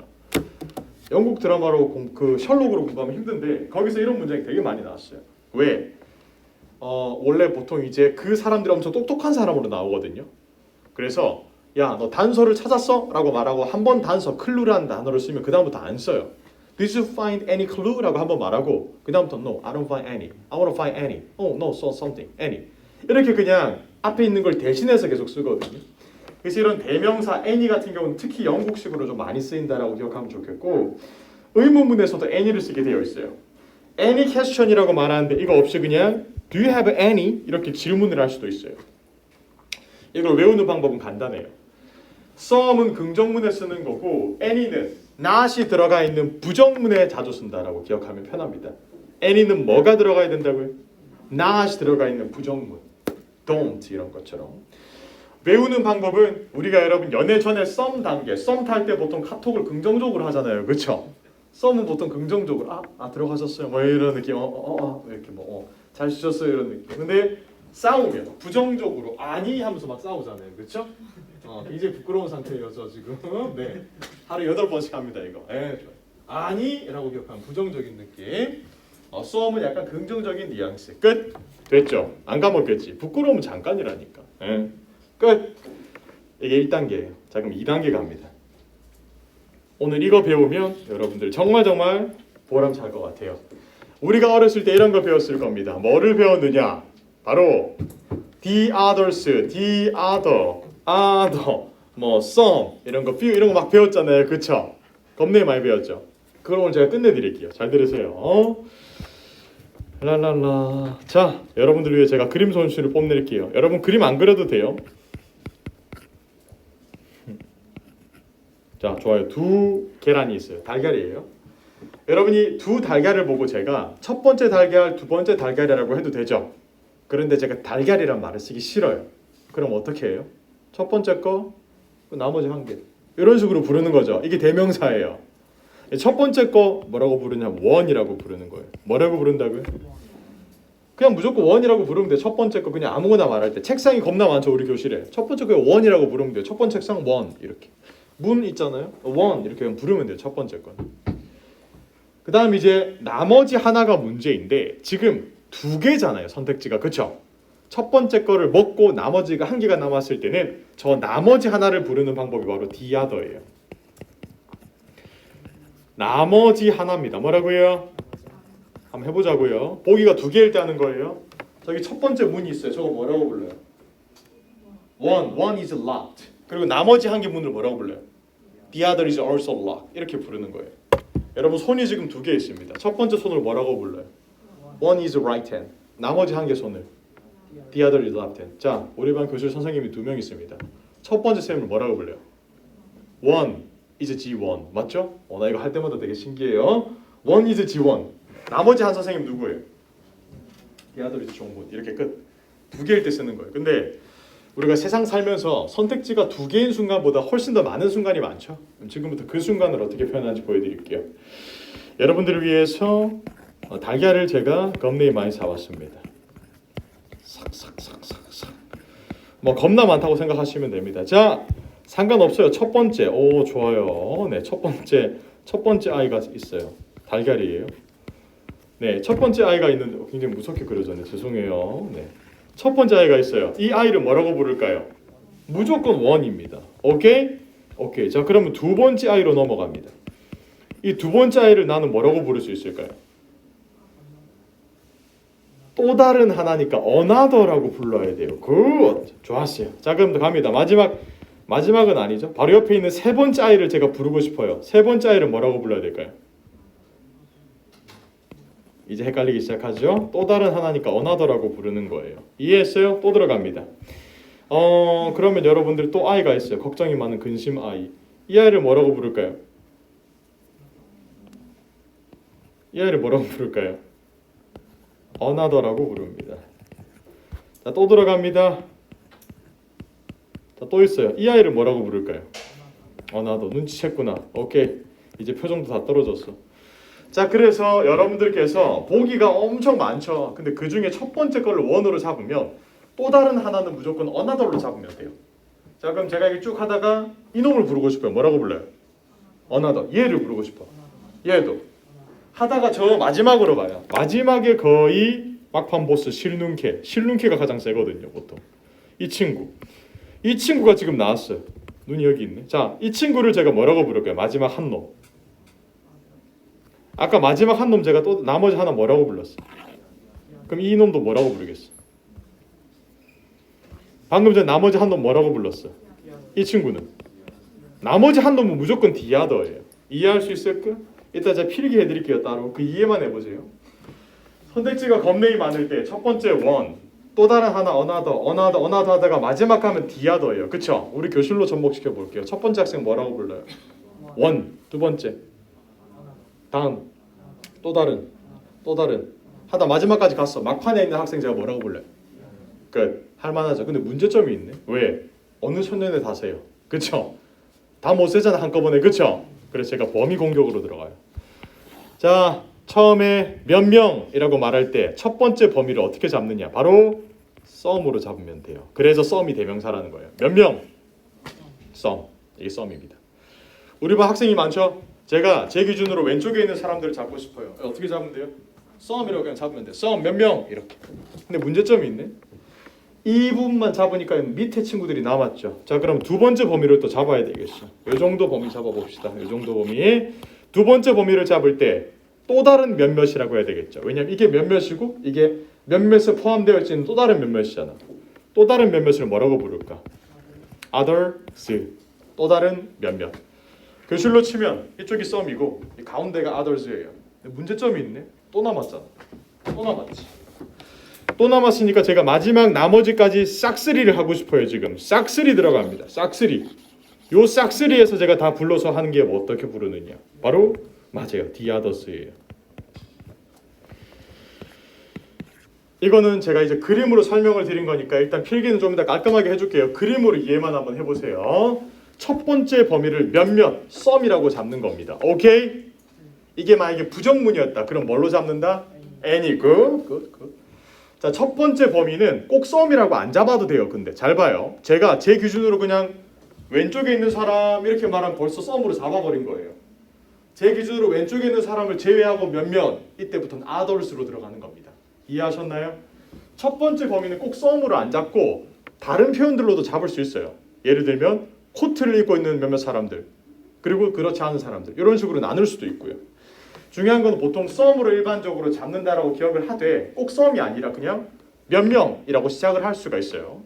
Speaker 1: 영국 드라마로 그 셜록으로 공부하면 힘든데 거기서 이런 문장이 되게 많이 나왔어요. 왜? 원래 보통 이제 그 사람들이 엄청 똑똑한 사람으로 나오거든요. 그래서 야, 너 단서를 찾았어? 라고 말하고 한 번 단서, 클루라는 단어를 쓰면 그 다음부터 안 써요. Did you find any clue? 라고 한 번 말하고 그 다음부터 No, I don't find any. I want to find any. Oh, no, saw something. Any. 이렇게 그냥 앞에 있는 걸 대신해서 계속 쓰거든요. 그래서 이런 대명사 any 같은 경우는 특히 영국식으로 좀 많이 쓰인다라고 기억하면 좋겠고 의문문에서도 any를 쓰게 되어 있어요. Any question이라고 말하는데 이거 없이 그냥 Do you have any? 이렇게 질문을 할 수도 있어요. 이걸 외우는 방법은 간단해요. some은 긍정문에 쓰는 거고 any는 not이 들어가 있는 부정문에 자주 쓴다라고 기억하면 편합니다. any는 뭐가 들어가야 된다고요? not이 들어가 있는 부정문. don't 이런 것처럼. 외우는 방법은 우리가 여러분 연애 전에 썸 단계, 썸 탈 때 보통 카톡을 긍정적으로 하잖아요. 그렇죠? 썸은 보통 긍정적으로 들어가셨어요. 뭐 이런 느낌. 이렇게 잘 쉬셨어요 이런 느낌. 근데 싸우면 부정적으로 아니 하면서 막 싸우잖아요. 그렇죠? 이제 부끄러운 상태여서 지금 네. 하루 8번씩 합니다 이거. 좋아요. 아니라고 기억하면 부정적인 느낌. 썸은 약간 긍정적인 뉘앙스. 끝. 됐죠? 안 까먹겠지. 부끄러우면 잠깐이라니까. 끝. 이게 1단계예요. 자 그럼 2단계 갑니다. 오늘 이거 배우면 여러분들 정말 보람찰 것 같아요. 우리가 어렸을 때 이런 거 배웠을 겁니다. 뭐를 배웠느냐? 바로 the others, the other, 뭐 some 이런 거, few 이런 거 막 배웠잖아요. 그쵸? 겁내 많이 배웠죠. 그걸 오늘 제가 끝내드릴게요. 잘 들으세요. 랄랄라. 자, 여러분들 위해 제가 그림 손수를 뽐낼게요. 여러분 그림 안 그려도 돼요. 자, 좋아요. 두 계란이 있어요. 달걀이에요. 여러분이 두 달걀을 보고 제가 첫 번째 달걀, 두 번째 달걀이라고 해도 되죠. 그런데 제가 달걀이란 말을 쓰기 싫어요. 그럼 어떻게 해요? 첫 번째 거, 나머지 한 개. 이런 식으로 부르는 거죠. 이게 대명사예요. 첫 번째 거 뭐라고 부르냐면 원이라고 부르는 거예요. 뭐라고 부른다고요? 그냥 무조건 원이라고 부르면 돼요. 첫 번째 거 그냥 아무거나 말할 때. 책상이 겁나 많죠 우리 교실에. 첫 번째 거 원이라고 부르면 돼요. 첫 번째 책상 원 이렇게. 문 있잖아요. 원 이렇게 그냥 부르면 돼요. 첫 번째 건. 그 다음 이제 나머지 하나가 문제인데 지금 두 개잖아요. 선택지가. 그쵸? 첫 번째 거를 먹고 나머지가 한 개가 남았을 때는 저 나머지 하나를 부르는 방법이 바로 the other예요. 나머지 하나입니다. 뭐라고요? 한번 해보자고요. 보기가 두 개일 때 하는 거예요. 저기 첫 번째 문이 있어요. 저거 뭐라고 불러요? One is locked. 그리고 나머지 한 개 문을 뭐라고 불러요? The other is also locked. 이렇게 부르는 거예요. 여러분 손이 지금 두 개 있습니다. 첫 번째 손을 뭐라고 불러요? One is right hand. 나머지 한 개 손을 The other is left hand. 자, 우리 반 교실 선생님이 2명 있습니다. 첫 번째 쌤을 뭐라고 불러요? One is G1. 맞죠? 나 이거 할 때마다 되게 신기해요. One is G1. 나머지 한 선생님 누구예요? The other is 종군. 이렇게 끝. 두 개일 때 쓰는 거예요. 근데 우리가 세상 살면서 선택지가 두 개인 순간보다 훨씬 더 많은 순간이 많죠. 그럼 지금부터 그 순간을 어떻게 표현하는지 보여드릴게요. 여러분들을 위해서 달걀을 제가 겁내게 많이 사왔습니다. 삭삭삭삭삭. 뭐 겁나 많다고 생각하시면 됩니다. 자, 상관없어요. 첫 번째, 좋아요. 네, 첫 번째 아이가 있어요. 달걀이에요. 네, 첫 번째 아이가 있는데 굉장히 무섭게 그려졌네. 죄송해요. 네, 첫 번째 아이가 있어요. 이 아이를 뭐라고 부를까요? 무조건 원입니다. 오케이? 자, 그러면 두 번째 아이로 넘어갑니다. 이 두 번째 아이를 나는 뭐라고 부를 수 있을까요? 또 다른 하나니까 another라고 불러야 돼요. 굿! 좋았어요. 자, 그럼 갑니다. 마지막은 아니죠. 바로 옆에 있는 세 번째 아이를 제가 부르고 싶어요. 세 번째 아이를 뭐라고 불러야 될까요? 이제 헷갈리기 시작하죠. 또 다른 하나니까 another라고 부르는 거예요. 이해했어요? 또 들어갑니다. 그러면 여러분들 또 아이가 있어요. 걱정이 많은 근심 아이. 이 아이를 뭐라고 부를까요? 이 아이를 뭐라고 부를까요? another라고 부릅니다. 자, 또 들어갑니다. 자, 또 있어요. 이 아이를 뭐라고 부를까요? another. 눈치챘구나. 오케이. 이제 표정도 다 떨어졌어. 자, 그래서 여러분들께서 보기가 엄청 많죠. 근데 그 중에 첫 번째 걸로 원으로 잡으면 또 다른 하나는 무조건 another로 잡으면 돼요. 자, 그럼 제가 이렇게 쭉 하다가 이놈을 부르고 싶어요. 뭐라고 불러요? another. 얘를 부르고 싶어. 얘도. 하다가 저 마지막으로 가요. 마지막에 거의 막판 보스 실눈캐가 가장 세거든요. 보통. 이 친구가 지금 나왔어요. 눈이 여기 있네. 자, 이 친구를 제가 뭐라고 부를까요? 마지막 한 놈. 아까 마지막 한 놈 제가 또 나머지 하나 뭐라고 불렀어? 그럼 이 놈도 뭐라고 부르겠어? 방금 전 나머지 한 놈 뭐라고 불렀어? 이 친구는 나머지 한 놈은 무조건 the other예요. 이해할 수 있을까? 이따 제가 필기해드릴게요. 따로 그 이해만 해보세요. 선택지가 겁내기 많을 때 첫 번째 one, 또 다른 하나 another 하다가 마지막 하면 the other예요. 그쵸? 우리 교실로 접목시켜 볼게요. 첫 번째 학생 뭐라고 불러요? one. 두 번째 다음 또 다른 하다 마지막까지 갔어. 막판에 있는 학생 제가 뭐라고 불러요? 끝. 할만하죠. 근데 문제점이 있네. 왜? 어느 천년의 다세요. 그쵸? 다 못 세잖아 한꺼번에. 그쵸? 그래서 제가 범위 공격으로 들어가요. 자, 처음에 몇 명이라고 말할 때 첫 번째 범위를 어떻게 잡느냐? 바로 some으로 잡으면 돼요. 그래서 some이 대명사라는 거예요. 몇 명? some. 이게 some입니다. 우리 반 학생이 많죠? 제가 제 기준으로 왼쪽에 있는 사람들을 잡고 싶어요. 어떻게 잡으면 돼요? some이라고 그냥 잡으면 돼요. some 몇 명? 이렇게. 근데 문제점이 있네. 이 부분만 잡으니까 밑에 친구들이 남았죠. 자, 그럼 두 번째 범위를 또 잡아야 되겠어. 이 정도 범위 잡아봅시다. 이 정도 범위. 두 번째 범위를 잡을 때 또 다른 몇몇이라고 해야 되겠죠. 왜냐면 이게 몇몇이고 이게 몇몇에 포함되어 있는 또 다른 몇몇이잖아. 또 다른 몇몇을 뭐라고 부를까? others. 또 다른 몇몇. 교실로 치면 이쪽이 some이고 이 가운데가 others예요. 문제점이 있네. 또 남았잖아. 또 남았지. 또 남았으니까 제가 마지막 나머지까지 싹쓸이를 하고 싶어요. 지금 싹쓸이 들어갑니다. 싹쓸이. 요 싹쓸이에서 제가 다 불러서 하는 게 뭐 어떻게 부르느냐. 바로 맞아요. the others예요. 이거는 제가 이제 그림으로 설명을 드린 거니까 일단 필기는 좀 더 깔끔하게 해줄게요. 그림으로 이해만 한번 해보세요. 첫 번째 범위를 몇몇, some이라고 잡는 겁니다. 오케이? 이게 만약에 부정문이었다. 그럼 뭘로 잡는다? any. good. 자, 첫 번째 범위는 꼭 some이라고 안 잡아도 돼요. 근데 잘 봐요. 제가 제 기준으로 그냥 왼쪽에 있는 사람 이렇게 말하면 벌써 some으로 잡아버린 거예요. 제 기준으로 왼쪽에 있는 사람을 제외하고 몇몇, 이때부터는 others로 들어가는 겁니다. 이해하셨나요? 첫 번째 범위는 꼭 some으로 안 잡고 다른 표현들로도 잡을 수 있어요. 예를 들면 코트를 입고 있는 몇몇 사람들, 그리고 그렇지 않은 사람들, 이런 식으로 나눌 수도 있고요. 중요한 건 보통 some으로 일반적으로 잡는다라고 기억을 하되 꼭 some이 아니라 그냥 몇 명이라고 시작을 할 수가 있어요.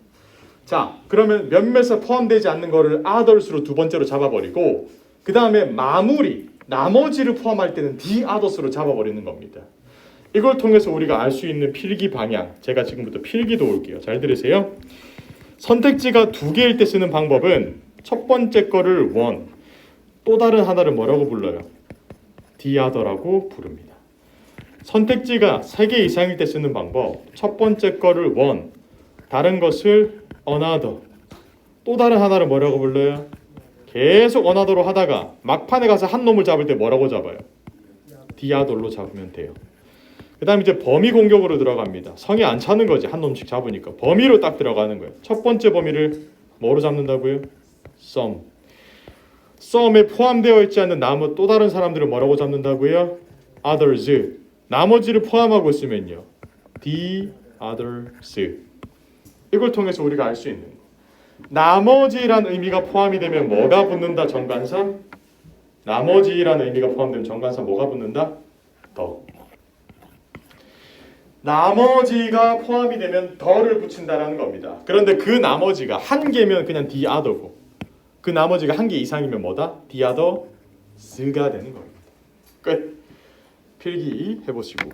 Speaker 1: 자, 그러면 몇몇에 포함되지 않는 거를 others로 두 번째로 잡아버리고 그 다음에 마무리, 나머지를 포함할 때는 the others로 잡아버리는 겁니다. 이걸 통해서 우리가 알 수 있는 필기 방향, 제가 지금부터 필기도 올게요. 잘 들으세요. 선택지가 두 개일 때 쓰는 방법은 첫 번째 거를 one, 또 다른 하나를 뭐라고 불러요? the other라고 부릅니다. 선택지가 세 개 이상일 때 쓰는 방법, 첫 번째 거를 one, 다른 것을 another, 또 다른 하나를 뭐라고 불러요? 계속 another로 하다가 막판에 가서 한 놈을 잡을 때 뭐라고 잡아요? the other로 잡으면 돼요. 그 다음에 이제 범위 공격으로 들어갑니다. 성이 안 차는 거지. 한 놈씩 잡으니까. 범위로 딱 들어가는 거예요. 첫 번째 범위를 뭐로 잡는다고요? some. some에 포함되어 있지 않는 나머 또 다른 사람들을 뭐라고 잡는다고요? others. 나머지를 포함하고 있으면요. the others. 이걸 통해서 우리가 알 수 있는 거. 나머지란 의미가 포함이 되면 뭐가 붙는다? 정관사. 나머지라는 의미가 포함되면 정관사 뭐가 붙는다? 더. 나머지가 포함이 되면 더를 붙인다라는 겁니다. 그런데 그 나머지가 한 개면 그냥 the other고 그 나머지가 한 개 이상이면 뭐다? the others가 되는 겁니다. 끝. 필기 해보시고.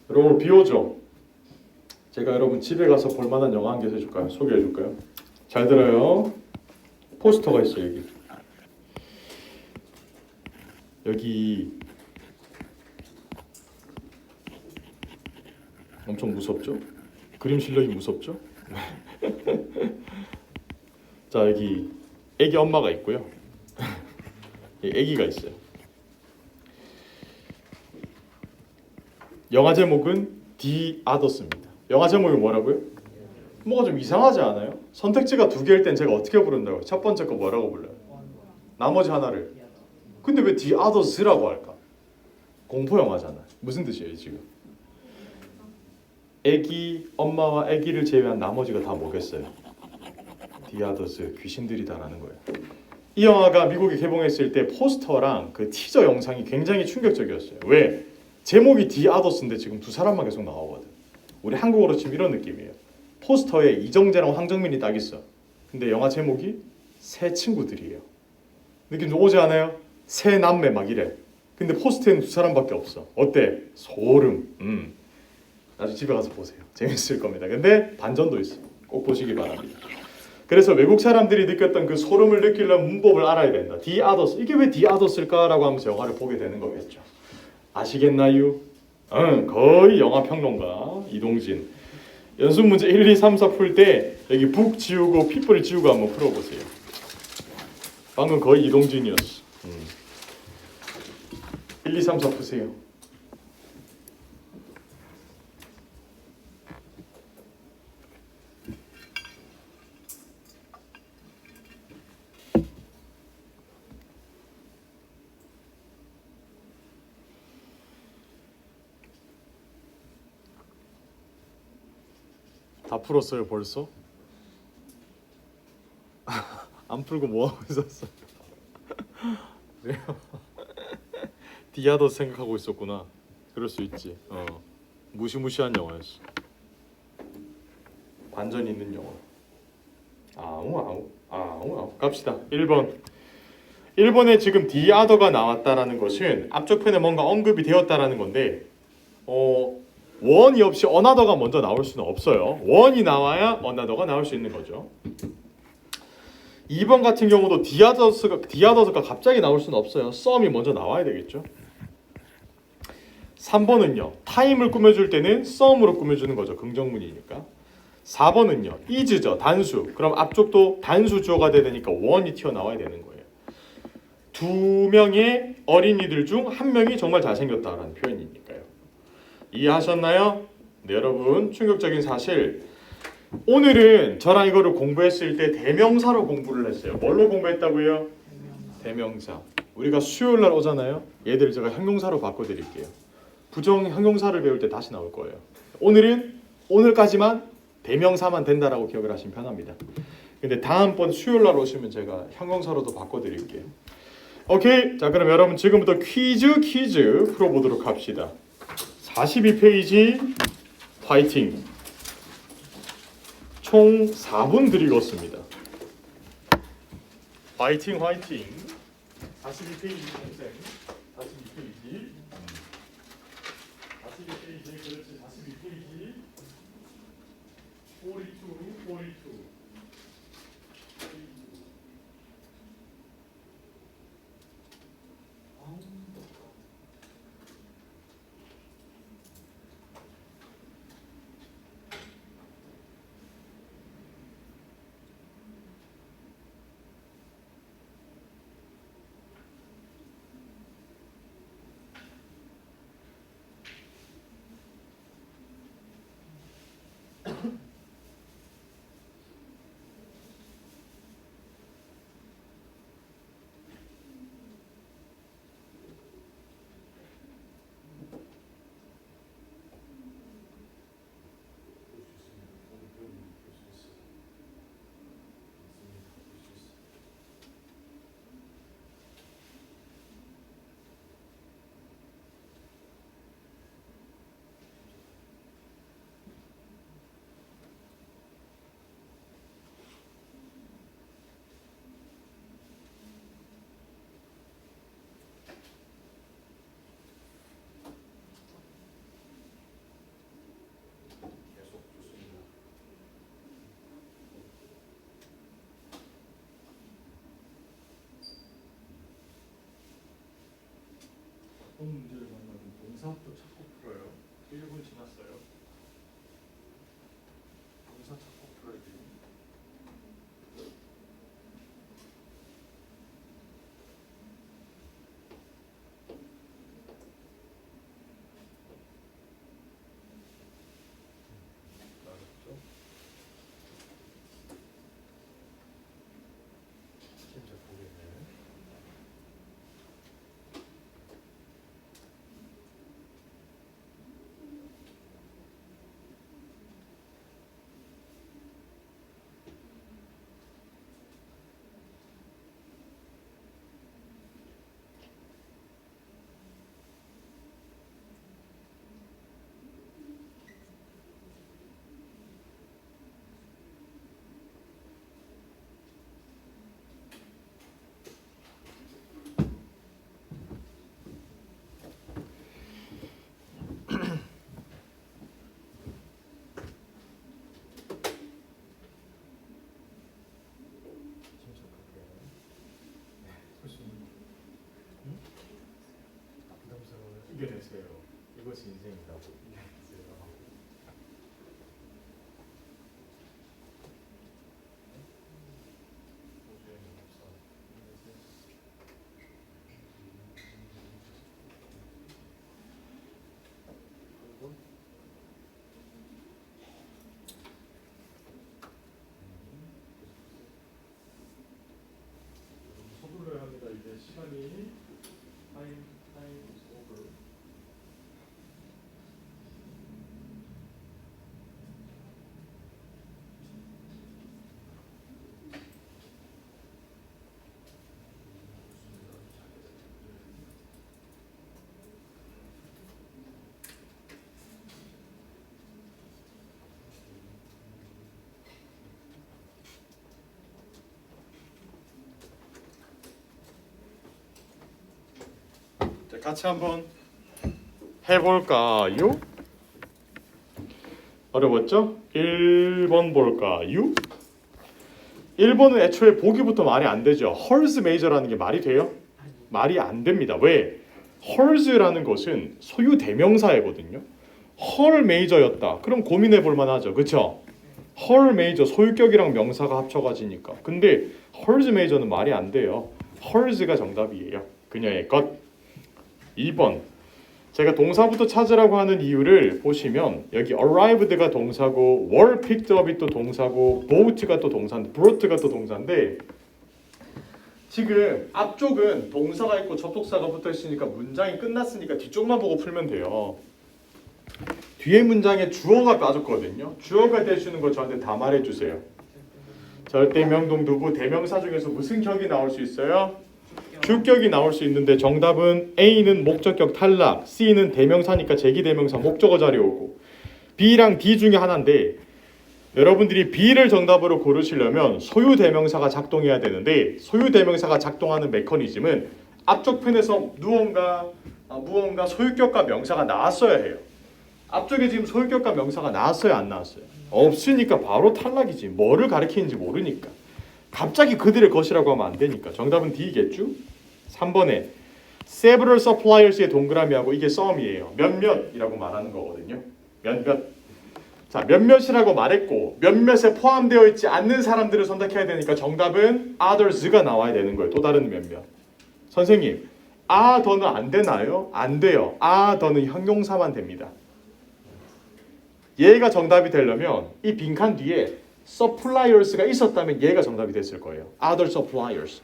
Speaker 1: 여러분 비 오죠? 제가 여러분 집에 가서 볼만한 영화 한 개 해줄까요? 소개해줄까요? 잘 들어요. 포스터가 있어요. 여기 엄청 무섭죠? 그림 실력이 무섭죠? 자, 여기 애기 엄마가 있고요. 애기가 있어요. 영화 제목은 The Others입니다. 영화 제목이 뭐라고요? 뭐가 좀 이상하지 않아요? 선택지가 두 개일 땐 제가 어떻게 부른다고요? 첫 번째 거 뭐라고 불러요? 나머지 하나를. 근데 왜 The Others라고 할까? 공포 영화잖아. 무슨 뜻이에요 지금? 애기, 엄마와 애기를 제외한 나머지가 다 뭐겠어요? The Others, 귀신들이다라는 거예요. 이 영화가 미국에 개봉했을 때 포스터랑 그 티저 영상이 굉장히 충격적이었어요. 왜? 제목이 The Others인데 지금 두 사람만 계속 나오거든. 우리 한국어로 치면 이런 느낌이에요. 포스터에 이정재랑 황정민이 딱 있어. 근데 영화 제목이 새 친구들이에요. 느낌 좀 오지 않아요? 세 남매 막 이래. 근데 포스트에는 두 사람밖에 없어. 어때? 소름. 나중에 집에 가서 보세요. 재밌을 겁니다. 근데 반전도 있어. 꼭 보시기 바랍니다. 그래서 외국 사람들이 느꼈던 그 소름을 느끼려면 문법을 알아야 된다. 디 아더스. 이게 왜 디 아더스일까라고 하면서 영화를 보게 되는 거겠죠. 아시겠나요? 거의 영화 평론가 이동진. 연습 문제 1, 2, 3, 4 풀 때 여기 북 지우고 핏불 지우고 한번 풀어보세요. 방금 거의 이동진이었어. 1, 2, 3, 4 푸세요. 다 풀었어요 벌써? 안 풀고 뭐 하고 있었어? 그래요? 디아더 생각하고 있었구나. 그럴 수 있지. 무시무시한 영화였어. 반전 있는 영화. 아우. 갑시다. 1번. 1번에 지금 디아더가 나왔다라는 것은 앞쪽 편에 뭔가 언급이 되었다라는 건데 원이 없이 어나더가 먼저 나올 수는 없어요. 원이 나와야 어나더가 나올 수 있는 거죠. 2번 같은 경우도 디아더스가 갑자기 나올 수는 없어요. 썸이 먼저 나와야 되겠죠. 3번은요. 타임을 꾸며줄 때는 썸으로 꾸며주는 거죠. 긍정문이니까. 4번은요. is죠. 단수. 그럼 앞쪽도 단수 주어가 되니까 원이 튀어나와야 되는 거예요. 두 명의 어린이들 중 한 명이 정말 잘생겼다라는 표현이니까요. 이해하셨나요? 네, 여러분 충격적인 사실 오늘은 저랑 이거를 공부했을 때 대명사로 공부를 했어요. 뭘로 공부했다고요? 대명사. 우리가 수요일날 오잖아요. 얘들 제가 형용사로 바꿔드릴게요. 부정 형용사를 배울 때 다시 나올 거예요. 오늘은 오늘까지만 대명사만 된다라고 기억을 하시면 편합니다. 근데 다음번 수요일날 오시면 제가 형용사로도 바꿔드릴게요. 오케이. 자, 그럼 여러분 지금부터 퀴즈 풀어보도록 합시다. 42페이지 파이팅. 총 4분 드리겠습니다. 화이팅. 42페이지 선생. 42페이지. 42페이지 그렇지. 42페이지. 42. 어떤 문제를 만나면 동사부터 찾고 풀어요. 1분 지났어요. 동사 찾고 풀어야 돼요. 알았죠? 진짜 보겠네. 그것이 인생이라고. 서둘러야 합니다. 이제 시간이 타임 is over. 자, 같이 한번 해볼까요? 어려웠죠? 1번 볼까요? 1번은 애초에 보기부터 말이 안 되죠. 헐즈 메이저라는 게 말이 돼요? 말이 안 됩니다. 왜? 헐즈라는 것은 소유 대명사이거든요. 헐 메이저였다. 그럼 고민해 볼 만하죠. 그렇죠? 헐 메이저 소유격이랑 명사가 합쳐가지니까. 근데 헐즈 메이저는 말이 안 돼요. 헐즈가 정답이에요. 그녀의 것. 2번. 제가 동사부터 찾으라고 하는 이유를 보시면 여기 arrived가 동사고 were picked up이 또 동사고 bought가 또 동사인데 brought가 또 동사인데 지금 앞쪽은 동사가 있고 접속사가 붙어 있으니까 문장이 끝났으니까 뒤쪽만 보고 풀면 돼요. 뒤에 문장에 주어가 빠졌거든요. 주어가 될 수 있는 거 저한테 다 말해주세요. 절대명동 누구 대명사 중에서 무슨 격이 나올 수 있어요? 주격이 나올 수 있는데 정답은 A는 목적격 탈락, C는 대명사니까 제기대명사 목적어 자리 오고 B랑 D 중에 하나인데 여러분들이 B를 정답으로 고르시려면 소유 대명사가 작동해야 되는데 소유 대명사가 작동하는 메커니즘은 앞쪽 편에서 무언가 소유격과 명사가 나왔어야 해요. 앞쪽에 지금 소유격과 명사가 나왔어요, 안 나왔어요? 없으니까 바로 탈락이지. 뭐를 가리키는지 모르니까. 갑자기 그들의 것이라고 하면 안 되니까. 정답은 D겠죠? 3번에 several suppliers의 동그라미하고 이게 썸이에요. 몇몇이라고 말하는 거거든요. 몇몇. 자, 몇몇이라고 말했고 몇몇에 포함되어 있지 않는 사람들을 선택해야 되니까 정답은 others가 나와야 되는 거예요. 또 다른 몇몇. 선생님, 더는 안 되나요? 안 돼요. 더는 형용사만 됩니다. 얘가 정답이 되려면 이 빈칸 뒤에 suppliers가 있었다면 얘가 정답이 됐을 거예요. other suppliers.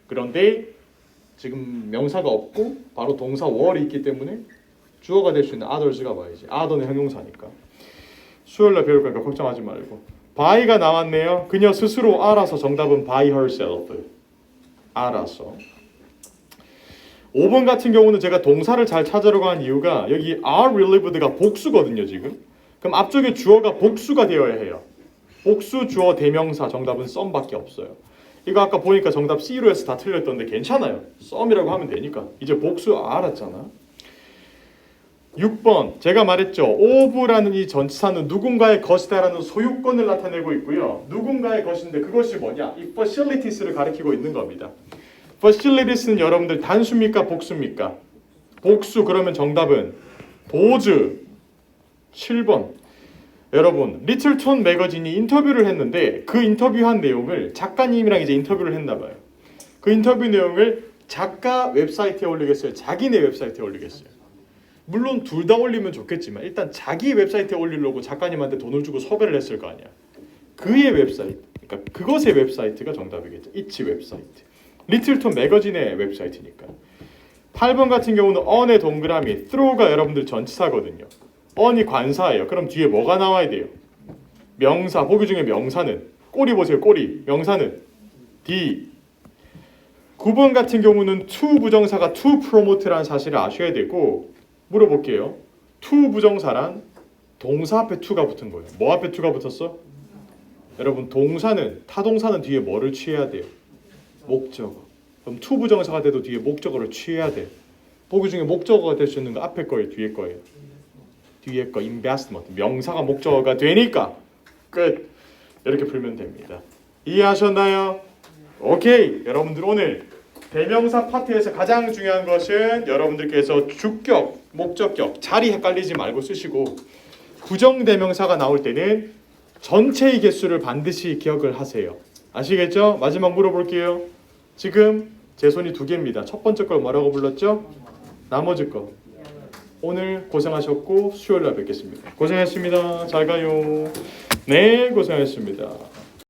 Speaker 1: 그런데 지금 명사가 없고 바로 동사 were이 있기 때문에 주어가 될 수 있는 others가 봐야지. other는 형용사니까. 수요일날 배울 거니까 걱정하지 말고. by가 나왔네요. 그녀 스스로 알아서 정답은 by herself. 알아서. 5번 같은 경우는 제가 동사를 잘 찾으려고 한 이유가 여기 are relieved가 복수거든요. 지금. 그럼 앞쪽에 주어가 복수가 되어야 해요. 복수 주어 대명사 정답은 썸밖에 없어요. 이거 아까 보니까 정답 C로 해서 다 틀렸던데 괜찮아요. 썸이라고 하면 되니까. 이제 복수 알았잖아. 6번 제가 말했죠. of라는 이 전치사는 누군가의 것이다라는 소유권을 나타내고 있고요. 누군가의 것인데 그것이 뭐냐? 이 facilities를 가리키고 있는 겁니다. facilities는 여러분들 단수입니까? 복수입니까? 복수. 그러면 정답은 보즈. 7번. 여러분 리틀톤 매거진이 인터뷰를 했는데 그 인터뷰한 내용을 작가님이랑 이제 인터뷰를 했나 봐요. 그 인터뷰 내용을 작가 웹사이트에 올리겠어요? 자기네 웹사이트에 올리겠어요? 물론 둘 다 올리면 좋겠지만 일단 자기 웹사이트에 올리려고 작가님한테 돈을 주고 섭외를 했을 거 아니야. 그의 웹사이트, 그러니까 그것의 웹사이트가 정답이겠죠. 이치 웹사이트. 리틀톤 매거진의 웹사이트니까. 8번 같은 경우는 on의 동그라미, throw가 여러분들 전치사거든요. on이 관사예요. 그럼 뒤에 뭐가 나와야 돼요? 명사. 보기 중에 명사는 꼬리 보세요. 꼬리. 명사는 D. 9번 같은 경우는 to 부정사가 to promote라는 사실을 아셔야 되고 물어볼게요. to 부정사란 동사 앞에 to가 붙은 거예요. 뭐 앞에 to가 붙었어? 여러분 동사는 타동사는 뒤에 뭐를 취해야 돼요? 목적어. 그럼 to 부정사가 돼도 뒤에 목적어를 취해야 돼요. 보기 중에 목적어가 될 수 있는 거 앞에 거예요? 뒤에 거예요? 뒤에 거 investment. 명사가 목적어가 되니까 끝. 이렇게 풀면 됩니다. 이해하셨나요? 오케이. 여러분들 오늘 대명사 파트에서 가장 중요한 것은 여러분들께서 주격, 목적격, 자리 헷갈리지 말고 쓰시고 부정대명사가 나올 때는 전체의 개수를 반드시 기억을 하세요. 아시겠죠? 마지막 물어볼게요. 지금 제 손이 두 개입니다. 첫 번째 걸 뭐라고 불렀죠? 나머지 거. 오늘 고생하셨고 수요일 날 뵙겠습니다. 고생하셨습니다. 잘 가요. 네, 고생하셨습니다.